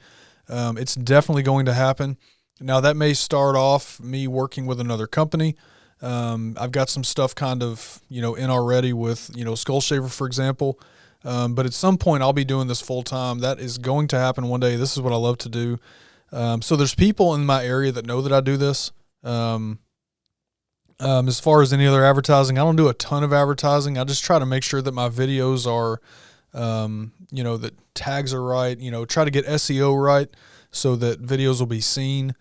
It's definitely going to happen. Now, that may start off me working with another company. I've got some stuff kind of, in already with, Skull Shaver, for example. But at some point, I'll be doing this full time. That is going to happen one day. This is what I love to do. So there's people in my area that know that I do this. As far as any other advertising, I don't do a ton of advertising. I just try to make sure that my videos are, that tags are right, try to get SEO right so that videos will be seen.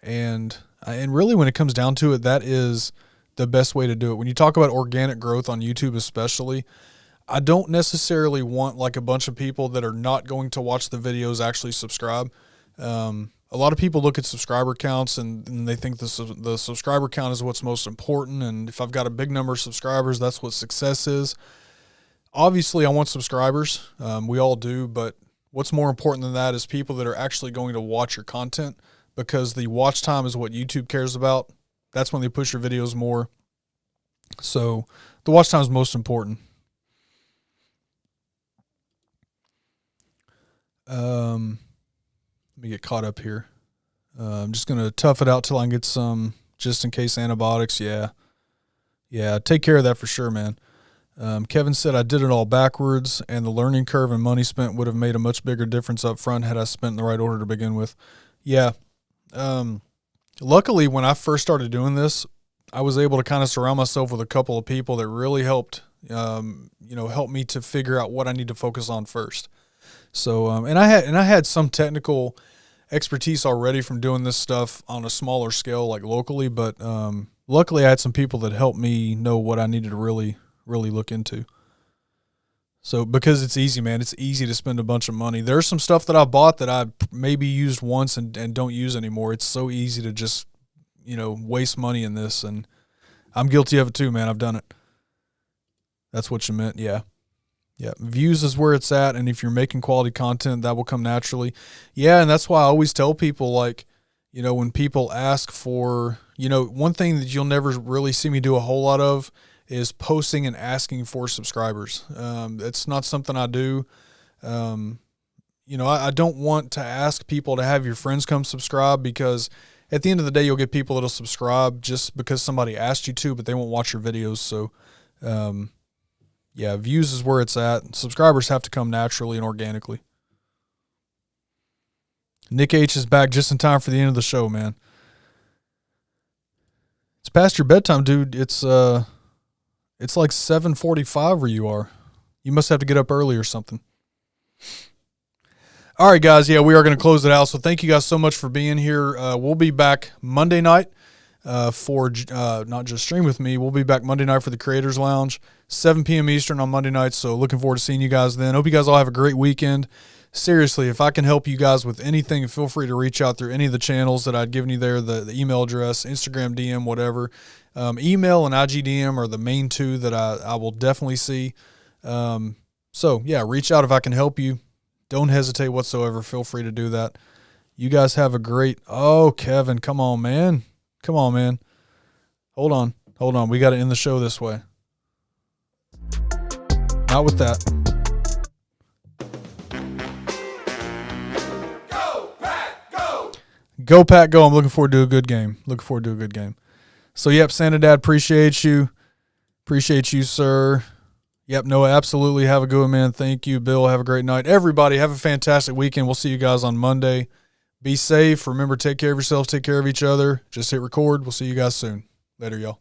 And really when it comes down to it, that is the best way to do it. When you talk about organic growth on YouTube, especially, I don't necessarily want like a bunch of people that are not going to watch the videos actually subscribe. A lot of people look at subscriber counts and they think the subscriber count is what's most important. And if I've got a big number of subscribers, that's what success is. Obviously, I want subscribers. We all do. But what's more important than that is people that are actually going to watch your content, because the watch time is what YouTube cares about. That's when they push your videos more. So the watch time is most important. Let me get caught up here. I'm just going to tough it out till I can get some just in case antibiotics. Yeah. Take care of that for sure, man. Kevin said, I did it all backwards, and the learning curve and money spent would have made a much bigger difference up front had I spent in the right order to begin with. Yeah. Luckily, when I first started doing this, I was able to kind of surround myself with a couple of people that really helped, help me to figure out what I need to focus on first. So, and I had some technical expertise already from doing this stuff on a smaller scale, like locally, but, luckily I had some people that helped me know what I needed to really look into. So, because it's easy, man, it's easy to spend a bunch of money. There's some stuff that I bought that I maybe used once and don't use anymore. It's so easy to just, waste money in this, and I'm guilty of it too, man. I've done it. That's what you meant. Yeah. Yeah, views is where it's at, and if you're making quality content, that will come naturally. Yeah, and that's why I always tell people, like, you know, when people ask for, you know, one thing that you'll never really see me do a whole lot of is posting and asking for subscribers. It's not something I do. You know, I don't want to ask people to have your friends come subscribe, because at the end of the day, you'll get people that'll subscribe just because somebody asked you to, but they won't watch your videos. So, yeah, views is where it's at. Subscribers have to come naturally and organically. Nick H is back just in time for the end of the show, man. It's past your bedtime, dude. It's like 7:45 where you are. You must have to get up early or something. All right, guys. Yeah, we are going to close it out. So thank you guys so much for being here. We'll be back Monday night for not just Stream With Me. We'll be back Monday night for the Creators Lounge, 7 p.m. Eastern on Monday night. So looking forward to seeing you guys then. Hope you guys all have a great weekend. Seriously, if I can help you guys with anything, feel free to reach out through any of the channels that I'd given you there, the email address, Instagram DM, whatever. Email and IG DM are the main two that I will definitely see. So, yeah, reach out if I can help you. Don't hesitate whatsoever. Feel free to do that. You guys have a great – oh, Kevin, come on, man. Come on, man. Hold on. We got to end the show this way. Not with that. Go, Pack, go. I'm looking forward to a good game. So, yep, Santa Dad, appreciate you. Appreciate you, sir. Yep, Noah, absolutely. Have a good one, man. Thank you, Bill. Have a great night. Everybody, have a fantastic weekend. We'll see you guys on Monday. Be safe. Remember, take care of yourselves. Take care of each other. Just hit record. We'll see you guys soon. Later, y'all.